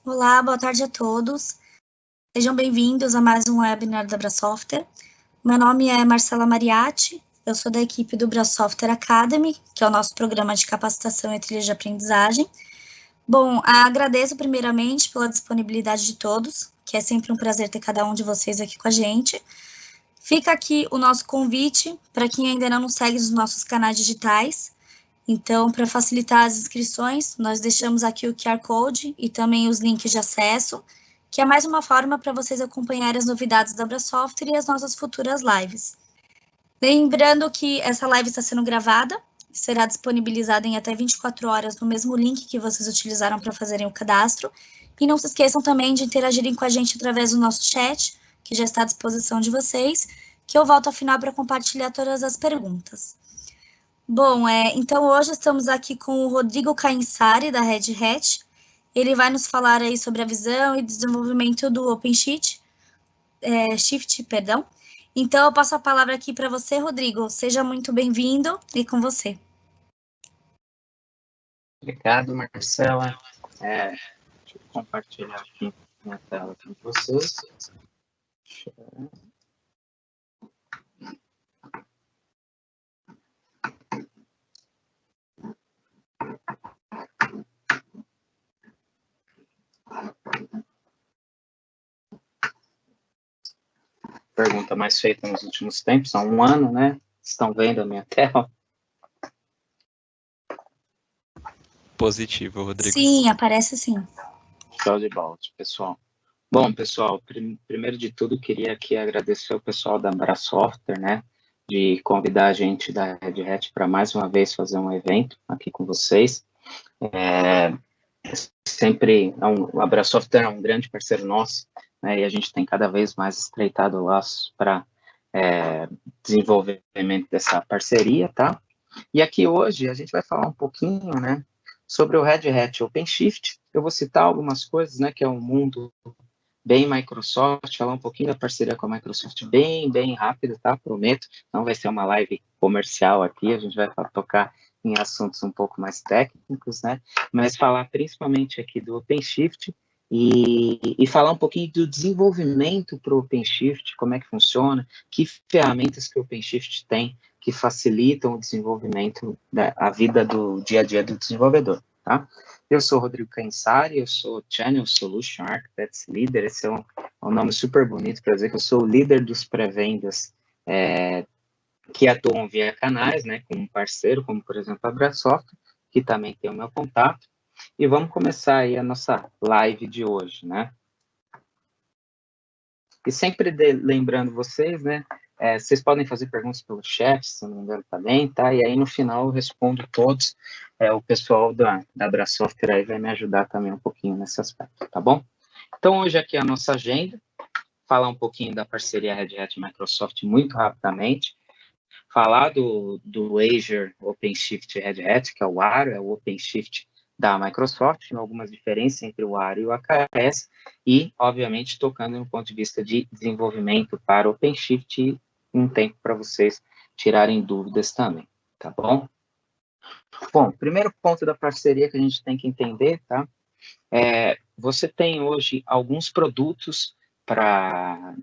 Olá, boa tarde a todos. Sejam bem-vindos a mais um webinar da Brasoftware. Meu nome é Marcela Mariatti, eu sou da equipe do Brasoftware Academy, que é o nosso programa de capacitação e trilha de aprendizagem. Bom, agradeço primeiramente pela disponibilidade de todos, que é sempre um prazer ter cada um de vocês aqui com a gente. Fica aqui o nosso convite para quem ainda não nos segue nos nossos canais digitais. Então, para facilitar as inscrições, nós deixamos aqui o QR Code e também os links de acesso, que é mais uma forma para vocês acompanharem as novidades da Brasoftware e as nossas futuras lives. Lembrando que essa live está sendo gravada, será disponibilizada em até 24 horas no mesmo link que vocês utilizaram para fazerem o cadastro. E não se esqueçam também de interagirem com a gente através do nosso chat, que já está à disposição de vocês, que eu volto ao final para compartilhar todas as perguntas. Bom, então hoje estamos aqui com o Rodrigo Cainçari, da Red Hat. Ele vai nos falar aí sobre a visão e desenvolvimento do OpenShift, perdão. Então, eu passo a palavra aqui para você, Rodrigo. Seja muito bem-vindo e com você. Obrigado, Marcela. Deixa eu compartilhar aqui minha tela com vocês. Pergunta mais feita nos últimos tempos, há um ano, né? Estão vendo a minha tela? Positivo, Rodrigo. Sim, aparece sim. Show de bola, pessoal. Bom, pessoal, primeiro de tudo, queria aqui agradecer ao pessoal da Brasoftware, né? De convidar a gente da Red Hat para mais uma vez fazer um evento aqui com vocês. A Brasoftware é um grande parceiro nosso, né, e a gente tem cada vez mais estreitado laços para desenvolvimento dessa parceria, tá? E aqui hoje a gente vai falar um pouquinho, né, sobre o Red Hat OpenShift. Eu vou citar algumas coisas, né, que é um mundo bem Microsoft, falar um pouquinho da parceria com a Microsoft bem rápido, tá? Prometo, não vai ser uma live comercial aqui, a gente vai tocar em assuntos um pouco mais técnicos, né? Mas falar principalmente aqui do OpenShift e falar um pouquinho do desenvolvimento para o OpenShift, como é que funciona, que ferramentas que o OpenShift tem que facilitam o desenvolvimento, a vida do dia a dia do desenvolvedor, tá? Eu sou Rodrigo Cainçari, eu sou Channel Solution Architects Leader, esse é um nome super bonito para dizer que eu sou o líder dos pré-vendas que atuam via canais, né, com um parceiro, como por exemplo a Brasoftware, que também tem o meu contato, e vamos começar aí a nossa live de hoje, né. E sempre lembrando vocês, né, vocês podem fazer perguntas pelo chat, se não me engano também, tá? E aí no final eu respondo todos, o pessoal da Brasoftware aí vai me ajudar também um pouquinho nesse aspecto, tá bom? Então hoje aqui é a nossa agenda, falar um pouquinho da parceria Red Hat e Microsoft muito rapidamente, falar do Azure OpenShift Red Hat, que é o ARO, é o OpenShift da Microsoft, algumas diferenças entre o ARO e o AKS, e, obviamente, tocando no ponto de vista de desenvolvimento para OpenShift, e um tempo para vocês tirarem dúvidas também, tá bom? Bom, primeiro ponto da parceria que a gente tem que entender, tá? Você tem hoje alguns produtos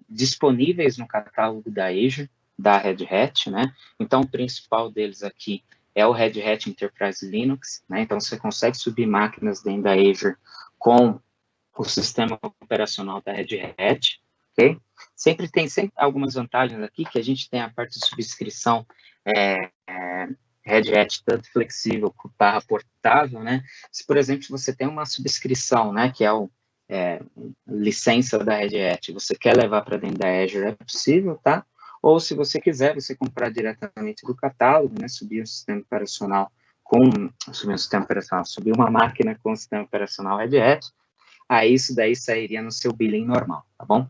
disponíveis no catálogo da Azure, da Red Hat, né? Então, o principal deles aqui é o Red Hat Enterprise Linux, né? Então, você consegue subir máquinas dentro da Azure com o sistema operacional da Red Hat, ok? Sempre tem algumas vantagens aqui, que a gente tem a parte de subscrição Red Hat tanto flexível barra portável, né? Se, por exemplo, você tem uma subscrição, né, que é licença da Red Hat, você quer levar para dentro da Azure, é possível, tá? Ou se você quiser, você comprar diretamente do catálogo, né, subir uma máquina com o sistema operacional Red Hat, aí isso daí sairia no seu billing normal, tá bom?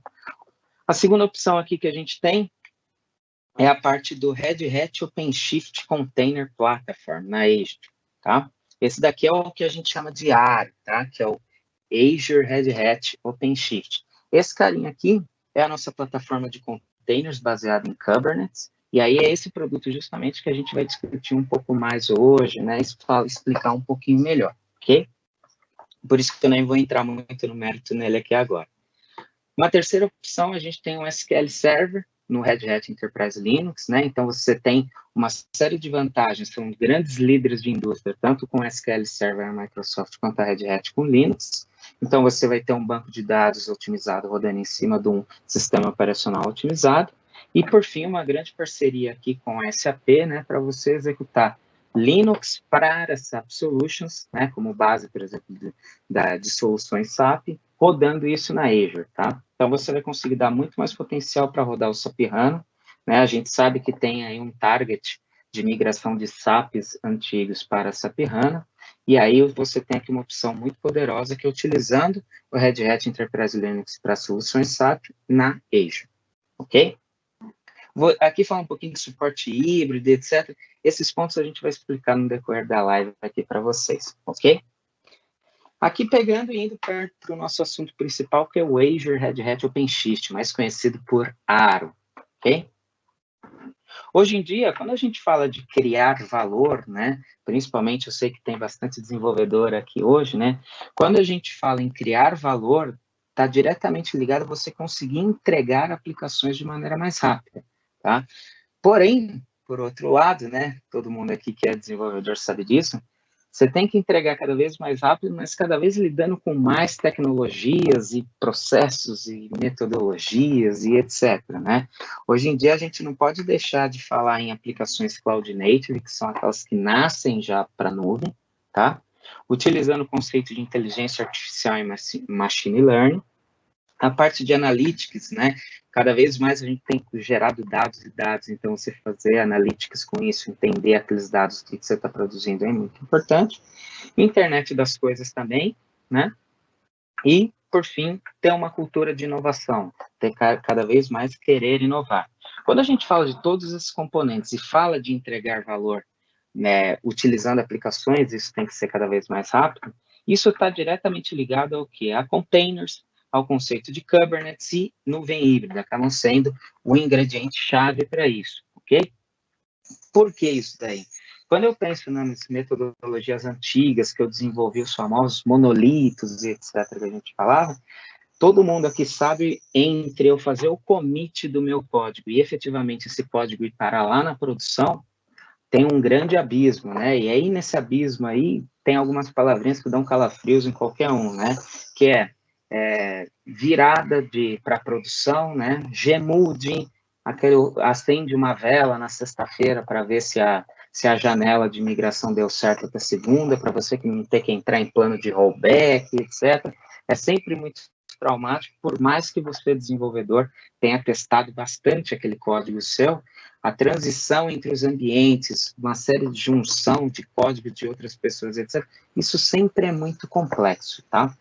A segunda opção aqui que a gente tem é a parte do Red Hat OpenShift Container Platform na Azure, tá? Esse daqui é o que a gente chama de ARO, tá? Que é o Azure Red Hat OpenShift. Esse carinha aqui é a nossa plataforma de containers baseada em Kubernetes, e aí é esse produto justamente que a gente vai discutir um pouco mais hoje, né? Explicar um pouquinho melhor, ok? por isso que eu nem vou entrar muito no mérito nele aqui agora. Uma terceira opção, a gente tem o SQL Server no Red Hat Enterprise Linux, né? Então, você tem uma série de vantagens, são grandes líderes de indústria, tanto com SQL Server na Microsoft quanto a Red Hat com Linux. Então, você vai ter um banco de dados otimizado rodando em cima de um sistema operacional otimizado. E, por fim, uma grande parceria aqui com a SAP, né, para você executar Linux para SAP Solutions, né, como base, por exemplo, de soluções SAP, rodando isso na Azure, tá? Então, você vai conseguir dar muito mais potencial para rodar o SAP HANA, né? A gente sabe que tem aí um target de migração de SAPs antigos para SAP HANA, e aí você tem aqui uma opção muito poderosa que é utilizando o Red Hat Enterprise Linux para soluções SAP na Azure, ok? Vou aqui falar um pouquinho de suporte híbrido, etc. Esses pontos a gente vai explicar no decorrer da live aqui para vocês, ok? Aqui pegando e indo para o nosso assunto principal, que é o Azure Red Hat OpenShift, mais conhecido por Aro, ok? Hoje em dia, quando a gente fala de criar valor, né, principalmente eu sei que tem bastante desenvolvedor aqui hoje, né, quando a gente fala em criar valor, está diretamente ligado a você conseguir entregar aplicações de maneira mais rápida, tá? Porém, por outro lado, né, todo mundo aqui que é desenvolvedor sabe disso, você tem que entregar cada vez mais rápido, mas cada vez lidando com mais tecnologias e processos e metodologias e etc, né? Hoje em dia a gente não pode deixar de falar em aplicações cloud native, que são aquelas que nascem já para a nuvem, tá? Utilizando o conceito de inteligência artificial e machine learning. A parte de analytics, né? Cada vez mais a gente tem gerado dados e dados, então você fazer analytics com isso, entender aqueles dados que você está produzindo é muito importante. Internet das coisas também, né? E, por fim, ter uma cultura de inovação, ter cada vez mais querer inovar. Quando a gente fala de todos esses componentes e fala de entregar valor, né, utilizando aplicações, isso tem que ser cada vez mais rápido, isso está diretamente ligado ao que? A containers, ao conceito de Kubernetes e nuvem híbrida, acabam sendo o ingrediente-chave para isso, ok? Por que isso daí? Quando eu penso nas metodologias antigas que eu desenvolvi, os famosos monolitos e etc., que a gente falava, todo mundo aqui sabe, entre eu fazer o commit do meu código e efetivamente esse código ir parar lá na produção, tem um grande abismo, né? E aí, nesse abismo aí, tem algumas palavrinhas que dão calafrios em qualquer um, né? Que é virada para produção, né? Gmood, acende uma vela na sexta-feira para ver se a janela de migração deu certo até segunda, para você que não ter que entrar em plano de rollback, etc. É sempre muito traumático, por mais que você, desenvolvedor, tenha testado bastante aquele código seu, a transição entre os ambientes, uma série de junção de código de outras pessoas, etc., isso sempre é muito complexo, tá?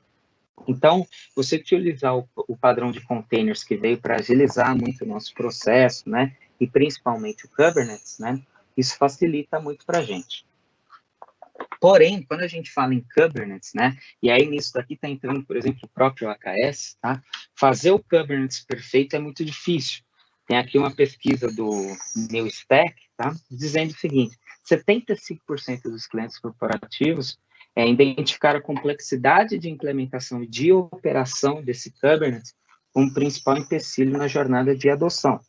Então, você utilizar o padrão de containers que veio para agilizar muito o nosso processo, né, e principalmente o Kubernetes, né, isso facilita muito para a gente. Porém, quando a gente fala em Kubernetes, né, e aí nisso daqui está entrando, por exemplo, o próprio AKS, tá, fazer o Kubernetes perfeito é muito difícil. Tem aqui uma pesquisa do meu Stack, tá, dizendo o seguinte, 75% dos clientes corporativos identificaram a complexidade de implementação e de operação desse Kubernetes como principal empecilho na jornada de adoção.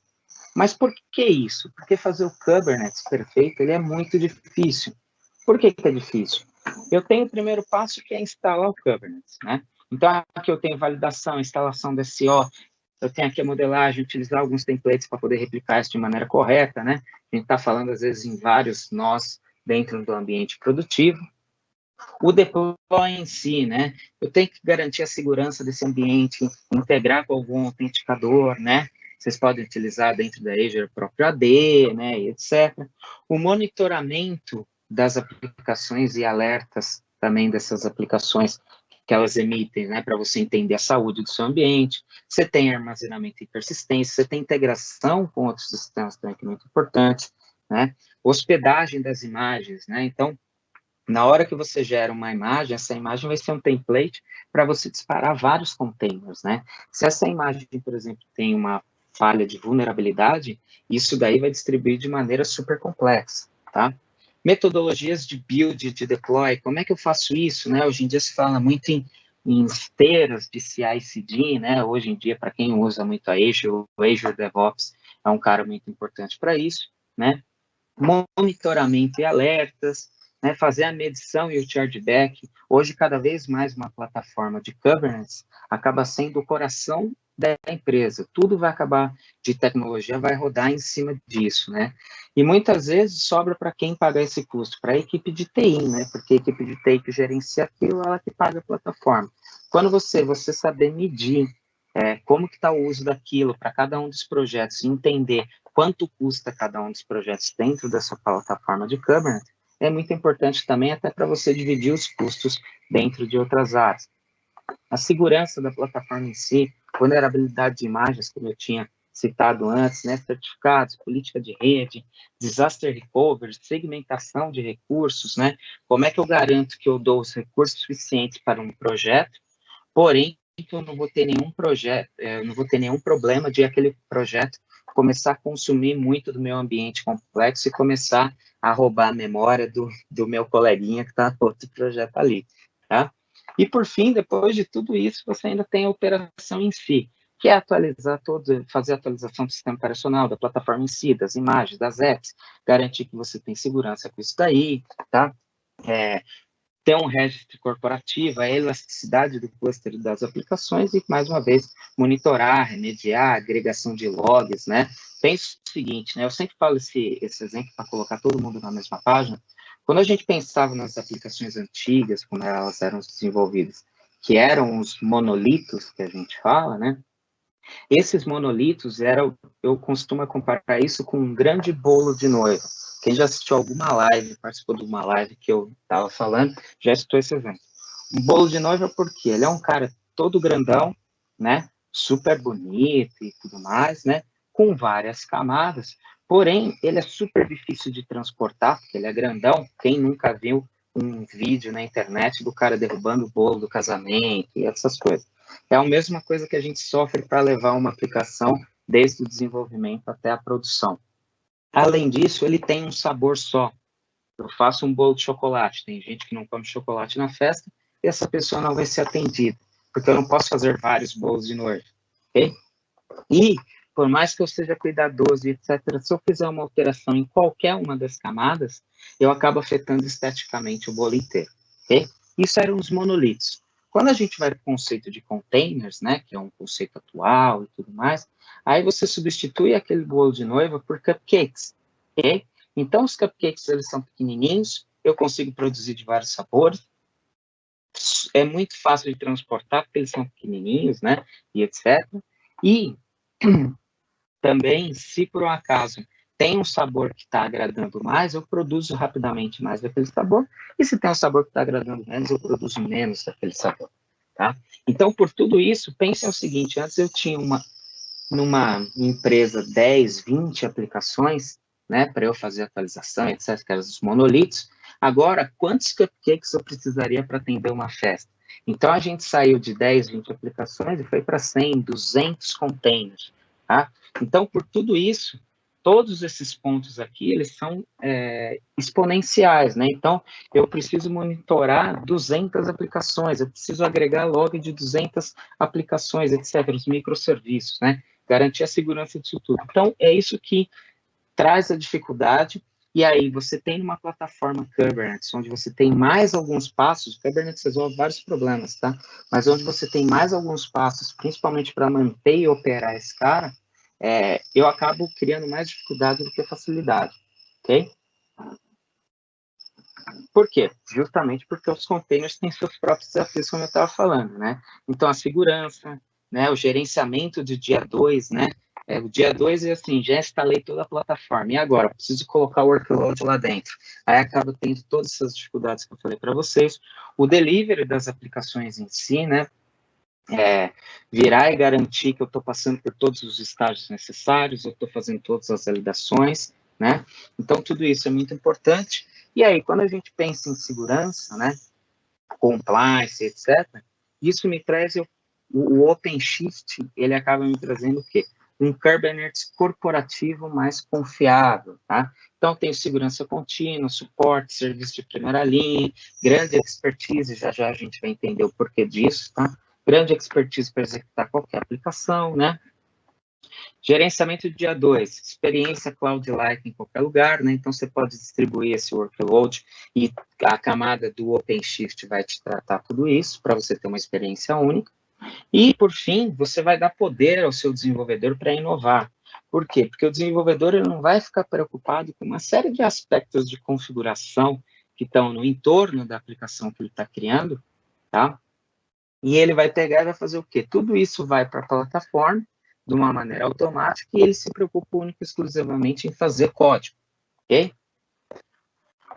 Mas por que isso? Porque fazer o Kubernetes perfeito ele é muito difícil. Por que é difícil? Eu tenho o primeiro passo que é instalar o Kubernetes, né? Então, aqui eu tenho validação, instalação do SO, eu tenho aqui a modelagem, utilizar alguns templates para poder replicar isso de maneira correta, né? A gente está falando, às vezes, em vários nós dentro do ambiente produtivo. O deploy em si, né? Eu tenho que garantir a segurança desse ambiente, integrar com algum autenticador, né? Vocês podem utilizar dentro da Azure o próprio AD, né, e etc. O monitoramento das aplicações e alertas também dessas aplicações que elas emitem, né, para você entender a saúde do seu ambiente. Você tem armazenamento e persistência, você tem integração com outros sistemas também, que é muito importante, né? Hospedagem das imagens, né? Então, na hora que você gera uma imagem, essa imagem vai ser um template para você disparar vários containers, né? Se essa imagem, por exemplo, tem uma falha de vulnerabilidade, isso daí vai distribuir de maneira super complexa, tá? Metodologias de build, de deploy, como é que eu faço isso, né? Hoje em dia se fala muito em esteiras de CI/CD, né? Hoje em dia, para quem usa muito a Azure, o Azure DevOps é um cara muito importante para isso, né? Monitoramento e alertas, né? Fazer a medição e o chargeback. Hoje, cada vez mais, uma plataforma de governance acaba sendo o coração da empresa. Tudo vai acabar de tecnologia, vai rodar em cima disso, né? E muitas vezes sobra para quem pagar esse custo? Para a equipe de TI, né? Porque a equipe de TI que gerencia aquilo, ela que paga a plataforma. Quando você saber medir como que está o uso daquilo para cada um dos projetos, entender quanto custa cada um dos projetos dentro dessa plataforma de governance, é muito importante também até para você dividir os custos dentro de outras áreas. A segurança da plataforma em si, vulnerabilidade de imagens, como eu tinha citado antes, né, certificados, política de rede, disaster recovery, segmentação de recursos, né, como é que eu garanto que eu dou os recursos suficientes para um projeto, porém, eu não vou ter nenhum projeto, não vou ter nenhum problema de aquele projeto começar a consumir muito do meu ambiente complexo e começar a roubar a memória do meu coleguinha que está no outro projeto ali, tá? E, por fim, depois de tudo isso, você ainda tem a operação em si, que é fazer a atualização do sistema operacional, da plataforma em si, das imagens, das apps, garantir que você tem segurança com isso daí, tá? Ter um registro corporativo, a elasticidade do cluster das aplicações e, mais uma vez, monitorar, remediar, agregação de logs, né? Pensa o seguinte, né? Eu sempre falo esse exemplo para colocar todo mundo na mesma página. Quando a gente pensava nas aplicações antigas, como elas eram desenvolvidas, que eram os monolitos que a gente fala, né? Esses monolitos eu costumo comparar isso com um grande bolo de noiva. Quem já assistiu alguma live, participou de uma live que eu estava falando, já citou esse exemplo. Um bolo de noiva porque ele é um cara todo grandão, né? Super bonito e tudo mais, né? Com várias camadas. Porém, ele é super difícil de transportar, porque ele é grandão. Quem nunca viu um vídeo na internet do cara derrubando o bolo do casamento e essas coisas? É a mesma coisa que a gente sofre para levar uma aplicação desde o desenvolvimento até a produção. Além disso, ele tem um sabor só. Eu faço um bolo de chocolate, tem gente que não come chocolate na festa, e essa pessoa não vai ser atendida, porque eu não posso fazer vários bolos de noiva, ok? E, por mais que eu seja cuidadoso, etc., se eu fizer uma alteração em qualquer uma das camadas, eu acabo afetando esteticamente o bolo inteiro, ok? Isso eram os monolitos. Quando a gente vai para o conceito de containers, né, que é um conceito atual e tudo mais, aí você substitui aquele bolo de noiva por cupcakes, ok? Então, os cupcakes, eles são pequenininhos, eu consigo produzir de vários sabores, é muito fácil de transportar, porque eles são pequenininhos, né, e etc. E também, se por um acaso tem um sabor que está agradando mais, eu produzo rapidamente mais daquele sabor, e se tem um sabor que está agradando menos, eu produzo menos daquele sabor, tá? Então, por tudo isso, pense o seguinte, antes eu tinha numa empresa 10, 20 aplicações, né, para eu fazer atualização, etc., que eram os monolitos. Agora, quantos cupcakes eu precisaria para atender uma festa? Então, a gente saiu de 10, 20 aplicações e foi para 100, 200 containers, tá? Então, por tudo isso, todos esses pontos aqui, eles são exponenciais, né? Então, eu preciso monitorar 200 aplicações, eu preciso agregar log de 200 aplicações, etc., os microserviços, né? Garantir a segurança disso tudo. Então, é isso que traz a dificuldade, e aí você tem uma plataforma Kubernetes, onde você tem mais alguns passos, Kubernetes resolve vários problemas, tá? Mas onde você tem mais alguns passos, principalmente para manter e operar esse cara, eu acabo criando mais dificuldade do que facilidade, ok? Por quê? Justamente porque os containers têm seus próprios desafios, como eu estava falando, né? Então, a segurança, né, o gerenciamento do dia 2, né? O dia 2 é assim, já instalei toda a plataforma, e agora? Preciso colocar o workload lá dentro. Aí acaba tendo todas essas dificuldades que eu falei para vocês. O delivery das aplicações em si, né? Virar e garantir que eu estou passando por todos os estágios necessários, eu estou fazendo todas as validações, né? Então, tudo isso é muito importante. E aí, quando a gente pensa em segurança, né, compliance, etc., isso me traz, o OpenShift, ele acaba me trazendo o quê? um Kubernetes corporativo mais confiável, tá? Então, tem segurança contínua, suporte, serviço de primeira linha, grande expertise, já já a gente vai entender o porquê disso, tá? Grande expertise para executar qualquer aplicação, né? Gerenciamento de dia 2, experiência cloud-like em qualquer lugar, né? Então, você pode distribuir esse workload e a camada do OpenShift vai te tratar tudo isso para você ter uma experiência única. E, por fim, você vai dar poder ao seu desenvolvedor para inovar. Por quê? Porque o desenvolvedor ele não vai ficar preocupado com uma série de aspectos de configuração que estão no entorno da aplicação que ele está criando, tá? E ele vai pegar e vai fazer o quê? Tudo isso vai para a plataforma de uma maneira automática e ele se preocupa única e exclusivamente em fazer código, ok?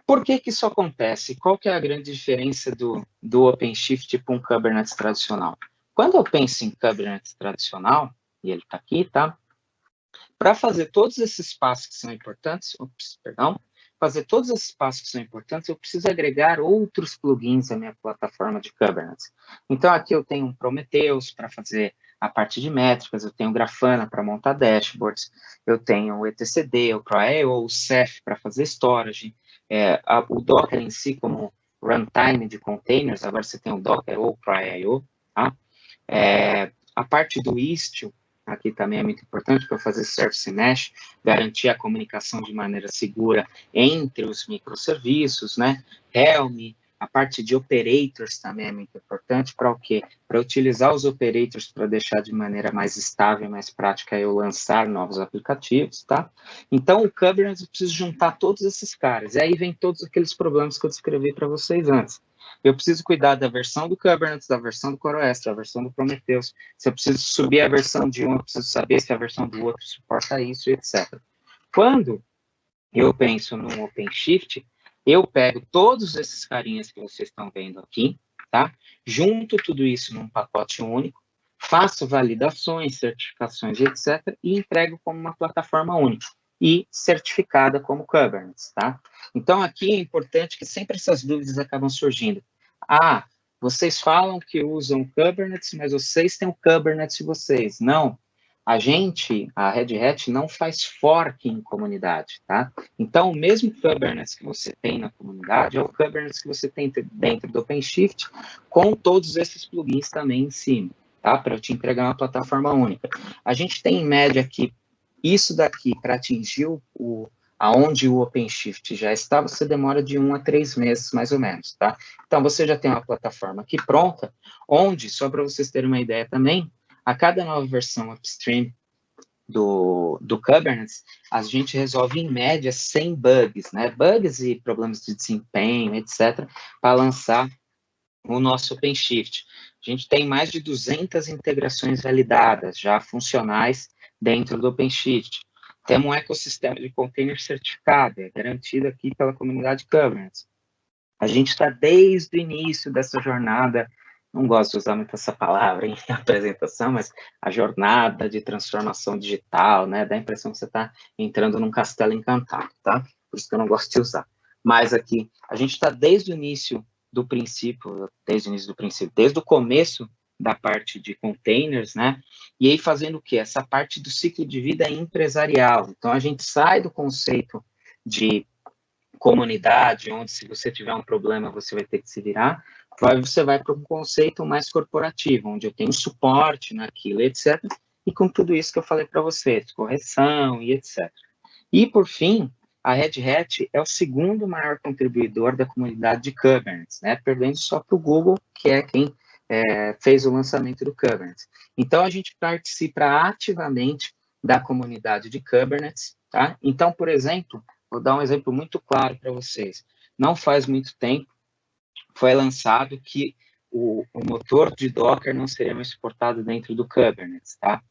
Por que que isso acontece? Qual que é a grande diferença do OpenShift para um Kubernetes tradicional? Quando eu penso em Kubernetes tradicional, e ele está aqui, tá? Para fazer todos esses passos que são importantes, fazer todos esses passos que são importantes, eu preciso agregar outros plugins à minha plataforma de Kubernetes. Então, aqui eu tenho um Prometheus para fazer a parte de métricas, eu tenho o Grafana para montar dashboards, eu tenho o etcd, o ProIO, o Ceph para fazer storage, o Docker em si como runtime de containers, agora você tem o Docker ou o ProIO, tá? A parte do Istio, aqui também é muito importante para fazer Service Mesh, garantir a comunicação de maneira segura entre os microserviços, né? Helm, a parte de operators também é muito importante para o quê? Para utilizar os operators para deixar de maneira mais estável, mais prática eu lançar novos aplicativos, tá? Então, o Kubernetes eu preciso juntar todos esses caras, e aí vem todos aqueles problemas que eu descrevi para vocês antes. Eu preciso cuidar da versão do Kubernetes, da versão do CoreOS, da versão do Prometheus. Se eu preciso subir a versão de um, eu preciso saber se a versão do outro suporta isso, etc. Quando eu penso no OpenShift, eu pego todos esses carinhas que vocês estão vendo aqui, tá? Junto tudo isso num pacote único, faço validações, certificações, etc., e entrego como uma plataforma única e certificada como Kubernetes, tá? Então, aqui é importante que sempre essas dúvidas acabam surgindo. Ah, vocês falam que usam Kubernetes, mas vocês têm o Kubernetes de vocês. Não, a Red Hat, não faz fork em comunidade, tá? Então, o mesmo Kubernetes que você tem na comunidade é o Kubernetes que você tem dentro do OpenShift, com todos esses plugins também em cima, tá? Para te entregar uma plataforma única. A gente tem, em média, aqui, isso daqui, para atingir aonde o OpenShift já está, você demora de 1 a 3 meses, mais ou menos, tá? Então, você já tem uma plataforma aqui pronta, onde, só para vocês terem uma ideia também, a cada nova versão upstream do Kubernetes, a gente resolve, em média, 100 bugs, né? Bugs e problemas de desempenho, etc., para lançar o nosso OpenShift. A gente tem mais de 200 integrações validadas, já funcionais, dentro do OpenShift. Temos um ecossistema de container certificado, garantido aqui pela comunidade Kubernetes. A gente está desde o início dessa jornada, não gosto de usar muito essa palavra em apresentação, mas a jornada de transformação digital, né? Dá a impressão que você está entrando num castelo encantado, tá? Por isso que eu não gosto de usar. Mas aqui, a gente está desde o início do princípio, desde o começo da parte de containers, né? E aí fazendo o quê? Essa parte do ciclo de vida empresarial. Então, a gente sai do conceito de comunidade, onde se você tiver um problema, você vai ter que se virar, você vai para um conceito mais corporativo, onde eu tenho suporte naquilo, etc., e com tudo isso que eu falei para vocês, correção e etc. E, por fim, a Red Hat é o segundo maior contribuidor da comunidade de Kubernetes, né? Perdendo só para o Google, que é quem fez o lançamento do Kubernetes. Então, a gente participa ativamente da comunidade de Kubernetes, tá? Então, por exemplo, vou dar um exemplo muito claro para vocês. Não faz muito tempo, foi lançado que o motor de Docker não seria mais suportado dentro do Kubernetes, tá?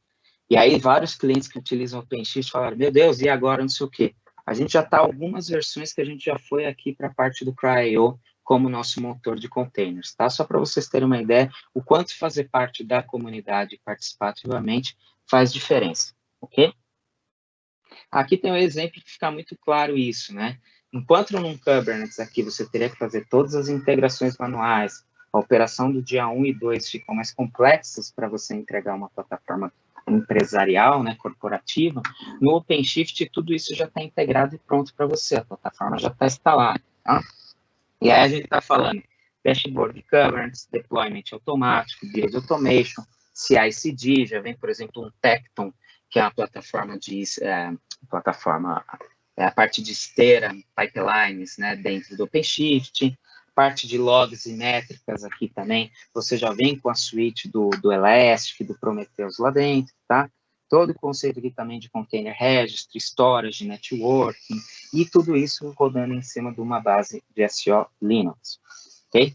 E aí, vários clientes que utilizam o OpenShift falaram, meu Deus, e agora, não sei o quê. A gente já está algumas versões que a gente já foi aqui para a parte do CryIO como nosso motor de containers, tá? Só para vocês terem uma ideia, o quanto fazer parte da comunidade e participar ativamente faz diferença, ok? Aqui tem um exemplo que fica muito claro isso, né? Enquanto num Kubernetes aqui você teria que fazer todas as integrações manuais, a operação do dia 1 e 2 ficam mais complexas para você entregar uma plataforma empresarial, né, corporativa, no OpenShift tudo isso já está integrado e pronto para você, a plataforma já está instalada, tá? E aí a gente está falando dashboard governance, deployment automático, build automation, CI/CD, já vem, por exemplo, um Tekton, que é uma plataforma a parte de esteira, pipelines, né, dentro do OpenShift, parte de logs e métricas aqui também, você já vem com a suite do Elastic, do Prometheus lá dentro, tá? Todo o conceito aqui também de container registry, storage, networking, e tudo isso rodando em cima de uma base de SO Linux, ok?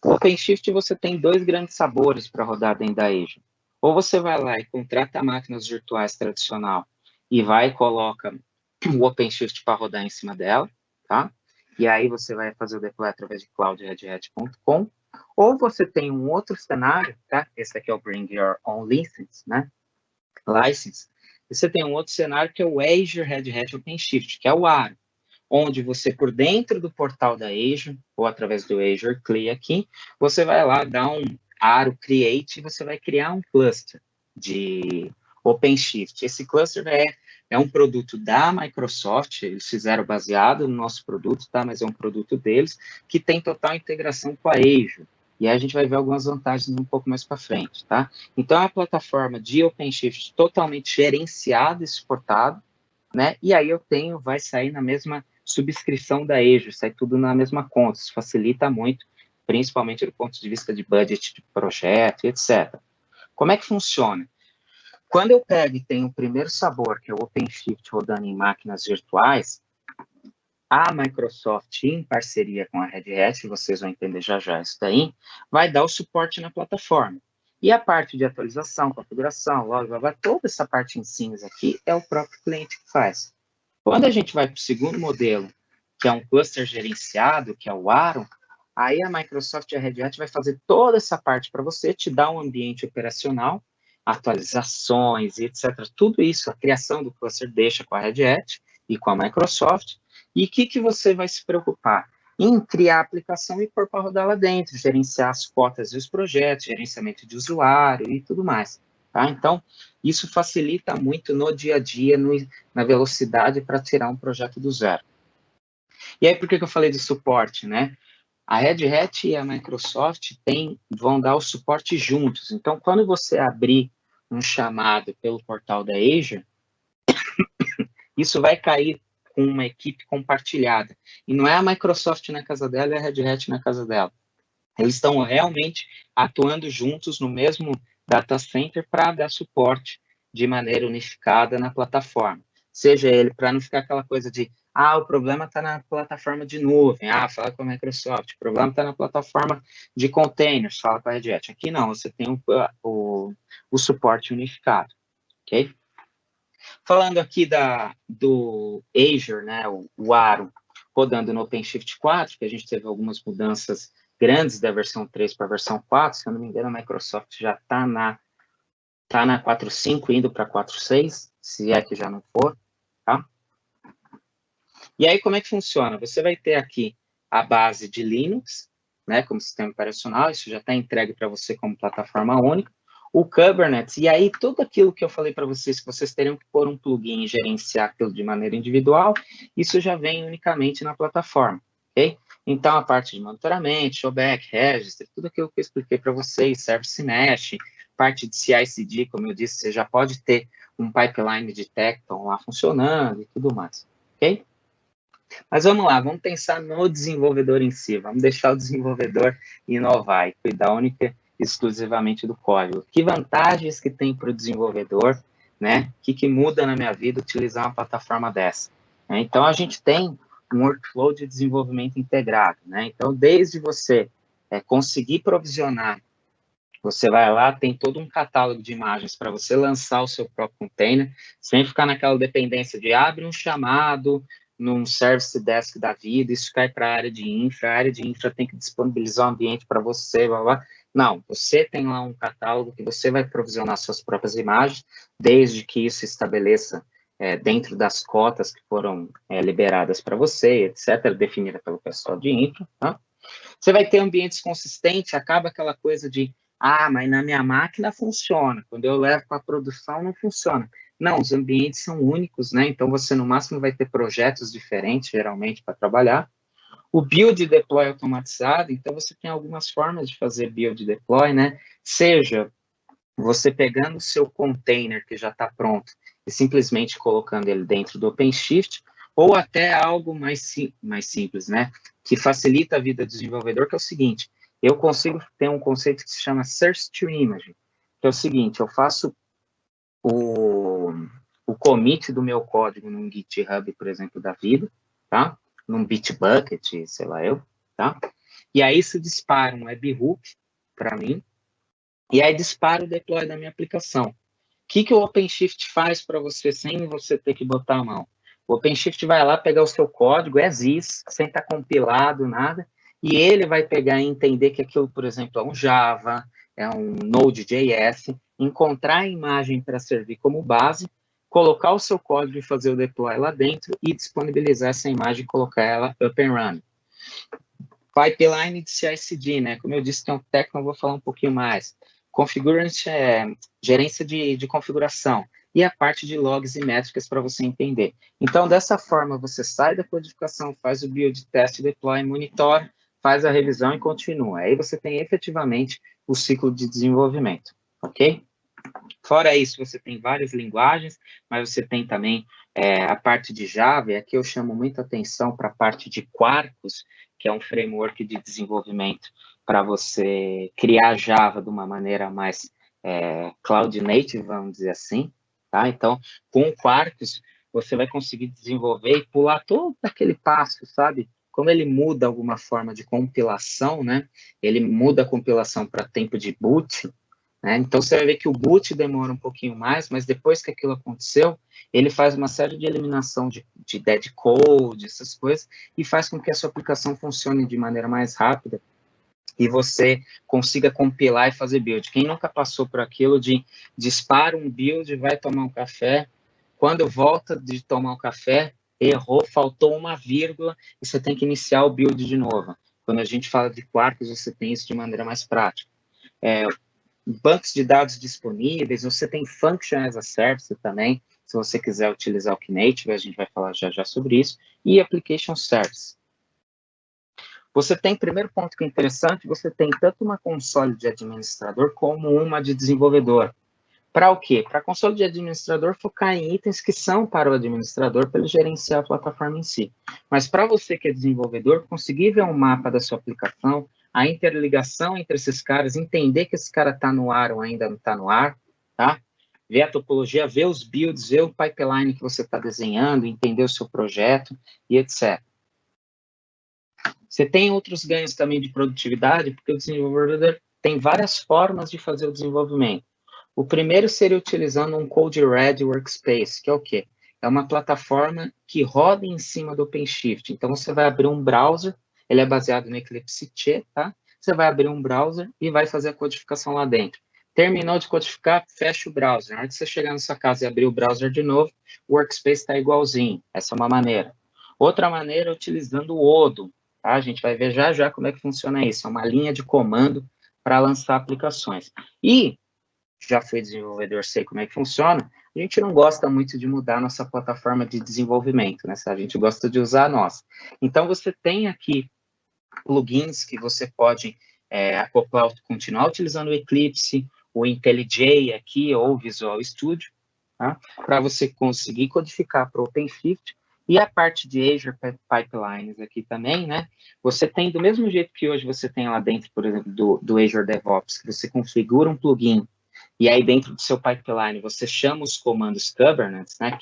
O OpenShift você tem dois grandes sabores para rodar dentro da Azure. Ou você vai lá e contrata máquinas virtuais tradicional e vai e coloca o OpenShift para rodar em cima dela, tá? E aí você vai fazer o deploy através de cloud.redhat.com, ou você tem um outro cenário, tá? Esse aqui é o Bring Your Own License, né? License. E você tem um outro cenário que é o Azure Red Hat OpenShift, que é o ARO, onde você, por dentro do portal da Azure, ou através do Azure CLI aqui, você vai lá dar um ARO Create e você vai criar um cluster de OpenShift. Esse cluster é um produto da Microsoft, eles fizeram baseado no nosso produto, tá? Mas é um produto deles, que tem total integração com a Azure. E aí a gente vai ver algumas vantagens um pouco mais para frente, tá? Então, é uma plataforma de OpenShift totalmente gerenciada e suportada, né? E aí vai sair na mesma subscrição da Azure, sai tudo na mesma conta, isso facilita muito, principalmente do ponto de vista de budget de projeto, etc. Como é que funciona? Quando eu pego e tenho o primeiro sabor, que é o OpenShift rodando em máquinas virtuais, a Microsoft, em parceria com a Red Hat, vocês vão entender já já isso daí, vai dar o suporte na plataforma. E a parte de atualização, configuração, log, toda essa parte em cinza aqui é o próprio cliente que faz. Quando a gente vai para o segundo modelo, que é um cluster gerenciado, que é o ARO, aí a Microsoft e a Red Hat vai fazer toda essa parte para você, te dar um ambiente operacional, atualizações, etc. Tudo isso, a criação do cluster deixa com a Red Hat e com a Microsoft. E o que você vai se preocupar? Em criar a aplicação e pôr para rodar lá dentro, gerenciar as cotas e os projetos, gerenciamento de usuário e tudo mais. Tá? Então, isso facilita muito no dia a dia, na velocidade para tirar um projeto do zero. E aí, por que eu falei de suporte, né? A Red Hat e a Microsoft vão dar o suporte juntos. Então, quando você abrir um chamado pelo portal da Azure, isso vai cair com uma equipe compartilhada. E não é a Microsoft na casa dela e a Red Hat na casa dela. Eles estão realmente atuando juntos no mesmo data center para dar suporte de maneira unificada na plataforma. Seja ele para não ficar aquela coisa de o problema está na plataforma de nuvem, fala com a Microsoft, o problema está na plataforma de containers, fala com a Red Hat. Aqui não, você tem o suporte unificado, ok? Falando aqui do Azure, né, o ARO, rodando no OpenShift 4, que a gente teve algumas mudanças grandes da versão 3 para a versão 4, se eu não me engano, a Microsoft já está na 4.5 indo para 4.6, se é que já não for, tá? E aí, como é que funciona? Você vai ter aqui a base de Linux, né, como sistema operacional, isso já está entregue para você como plataforma única, o Kubernetes, e aí tudo aquilo que eu falei para vocês, que vocês teriam que pôr um plugin e gerenciar aquilo de maneira individual, isso já vem unicamente na plataforma, ok? Então, a parte de monitoramento, showback, registry, tudo aquilo que eu expliquei para vocês, service mesh, parte de CI/CD, como eu disse, você já pode ter um pipeline de Tekton lá funcionando e tudo mais, ok? Mas vamos lá, vamos pensar no desenvolvedor em si, vamos deixar o desenvolvedor inovar e cuidar única e exclusivamente do código. Que vantagens que tem para o desenvolvedor, né? O que muda na minha vida utilizar uma plataforma dessa? Então, a gente tem um workflow de desenvolvimento integrado, né? Então, desde você conseguir provisionar, você vai lá, tem todo um catálogo de imagens para você lançar o seu próprio container, sem ficar naquela dependência de abre um chamado num service desk da vida, isso cai para a área de infra tem que disponibilizar um ambiente para você, blá, blá. Não, você tem lá um catálogo que você vai provisionar suas próprias imagens, desde que isso estabeleça dentro das cotas que foram liberadas para você, etc., definida pelo pessoal de infra, tá? Você vai ter ambientes consistentes, acaba aquela coisa de Ah, mas na minha máquina funciona. Quando eu levo para a produção, não funciona. Não, os ambientes são únicos, né? Então, você, no máximo, vai ter projetos diferentes, geralmente, para trabalhar. O build e deploy automatizado, então, você tem algumas formas de fazer build e deploy, né? Seja você pegando o seu container que já está pronto e simplesmente colocando ele dentro do OpenShift, ou até algo mais simples, né? Que facilita a vida do desenvolvedor, que é o seguinte: eu consigo ter um conceito que se chama Source to Image, que é o seguinte: eu faço o commit do meu código num GitHub, por exemplo, da vida, tá? Num Bitbucket, sei lá eu, tá? E aí isso dispara um webhook para mim, e aí dispara o deploy da minha aplicação. O que o OpenShift faz para você sem você ter que botar a mão? O OpenShift vai lá pegar o seu código as is, sem estar compilado, nada, e ele vai pegar e entender que aquilo, por exemplo, é um Java, é um Node.js, encontrar a imagem para servir como base, colocar o seu código e fazer o deploy lá dentro e disponibilizar essa imagem e colocar ela up and running. Pipeline de CI/CD, né? Como eu disse, tem um técnico, eu vou falar um pouquinho mais. Configurance é gerência de configuração. E a parte de logs e métricas para você entender. Então, dessa forma, você sai da codificação, faz o build, teste, deploy, monitora, faz a revisão e continua. Aí você tem efetivamente o ciclo de desenvolvimento, ok? Fora isso, você tem várias linguagens, mas você tem também a parte de Java, e aqui eu chamo muita atenção para a parte de Quarkus, que é um framework de desenvolvimento para você criar Java de uma maneira mais cloud native, vamos dizer assim, tá? Então, com o Quarkus, você vai conseguir desenvolver e pular todo aquele passo, sabe? Como ele muda alguma forma de compilação, né? Ele muda a compilação para tempo de boot, né? Então, você vai ver que o boot demora um pouquinho mais, mas depois que aquilo aconteceu, ele faz uma série de eliminação de dead code, essas coisas, e faz com que a sua aplicação funcione de maneira mais rápida e você consiga compilar e fazer build. Quem nunca passou por aquilo de dispara um build, vai tomar um café, quando volta de tomar um café, errou, faltou uma vírgula, e você tem que iniciar o build de novo. Quando a gente fala de Quarkus, você tem isso de maneira mais prática. Bancos de dados disponíveis, você tem Function as a Service também, se você quiser utilizar o Knative, a gente vai falar já sobre isso, e Application Service. Você tem, primeiro ponto que é interessante, você tem tanto uma console de administrador como uma de desenvolvedor. Para o quê? Para a console de administrador focar em itens que são para o administrador, para ele gerenciar a plataforma em si. Mas para você que é desenvolvedor, conseguir ver um mapa da sua aplicação, a interligação entre esses caras, entender que esse cara está no ar ou ainda não está no ar, tá? Ver a topologia, ver os builds, ver o pipeline que você está desenhando, entender o seu projeto e etc. Você tem outros ganhos também de produtividade, porque o desenvolvedor tem várias formas de fazer o desenvolvimento. O primeiro seria utilizando um Code-Red Workspace, que é o quê? É uma plataforma que roda em cima do OpenShift. Então, você vai abrir um browser, ele é baseado no Eclipse Che, tá? Você vai abrir um browser e vai fazer a codificação lá dentro. Terminou de codificar, fecha o browser. Na hora que você chegar na sua casa e abrir o browser de novo, o Workspace está igualzinho. Essa é uma maneira. Outra maneira é utilizando o Odoo. Tá? A gente vai ver já como é que funciona isso. É uma linha de comando para lançar aplicações. E já fui desenvolvedor, sei como é que funciona, a gente não gosta muito de mudar a nossa plataforma de desenvolvimento, né? A gente gosta de usar a nossa. Então, você tem aqui plugins que você pode acoplar, continuar utilizando o Eclipse, o IntelliJ aqui, ou o Visual Studio, tá? Para você conseguir codificar para o OpenShift. E a parte de Azure Pipelines aqui também, né? Você tem, do mesmo jeito que hoje você tem lá dentro, por exemplo, do Azure DevOps, que você configura um plugin e aí dentro do seu pipeline você chama os comandos governance, né,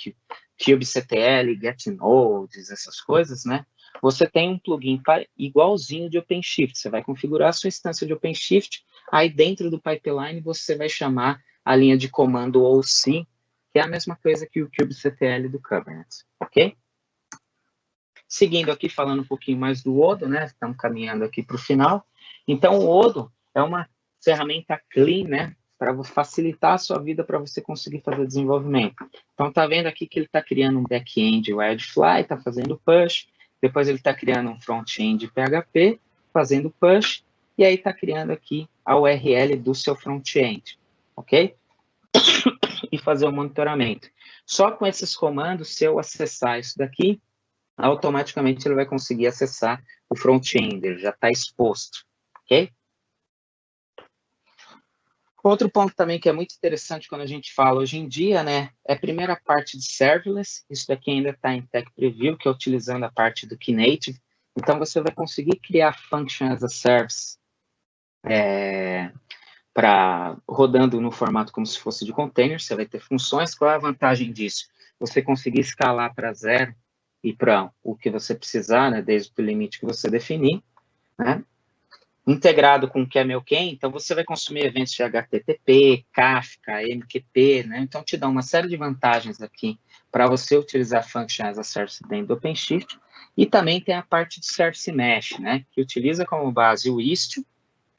kubectl, getNodes, essas coisas, né, você tem um plugin igualzinho de OpenShift, você vai configurar a sua instância de OpenShift, aí dentro do pipeline você vai chamar a linha de comando OC, que é a mesma coisa que o kubectl do governance, ok? Seguindo aqui, falando um pouquinho mais do Odoo, né, estamos caminhando aqui para o final, então o Odoo é uma ferramenta clean, né, para facilitar a sua vida para você conseguir fazer desenvolvimento. Então, tá vendo aqui que ele está criando um back-end Wildfly, está fazendo push, depois ele está criando um front-end PHP, fazendo push, e aí está criando aqui a URL do seu front-end, ok? E fazer o monitoramento. Só com esses comandos, se eu acessar isso daqui, automaticamente ele vai conseguir acessar o front-end, ele já está exposto, ok? Outro ponto também que é muito interessante quando a gente fala hoje em dia, né, é a primeira parte de serverless, isso daqui ainda está em Tech Preview, que é utilizando a parte do Knative, então você vai conseguir criar Function as a Service rodando no formato como se fosse de container, você vai ter funções. Qual é a vantagem disso? Você conseguir escalar para zero e para o que você precisar, né, desde o limite que você definir, né? Integrado com o QMLK, então você vai consumir eventos de HTTP, Kafka, MQP, né? Então te dá uma série de vantagens aqui para você utilizar Function as a Service dentro do OpenShift. E também tem a parte de Service Mesh, né? Que utiliza como base o Istio,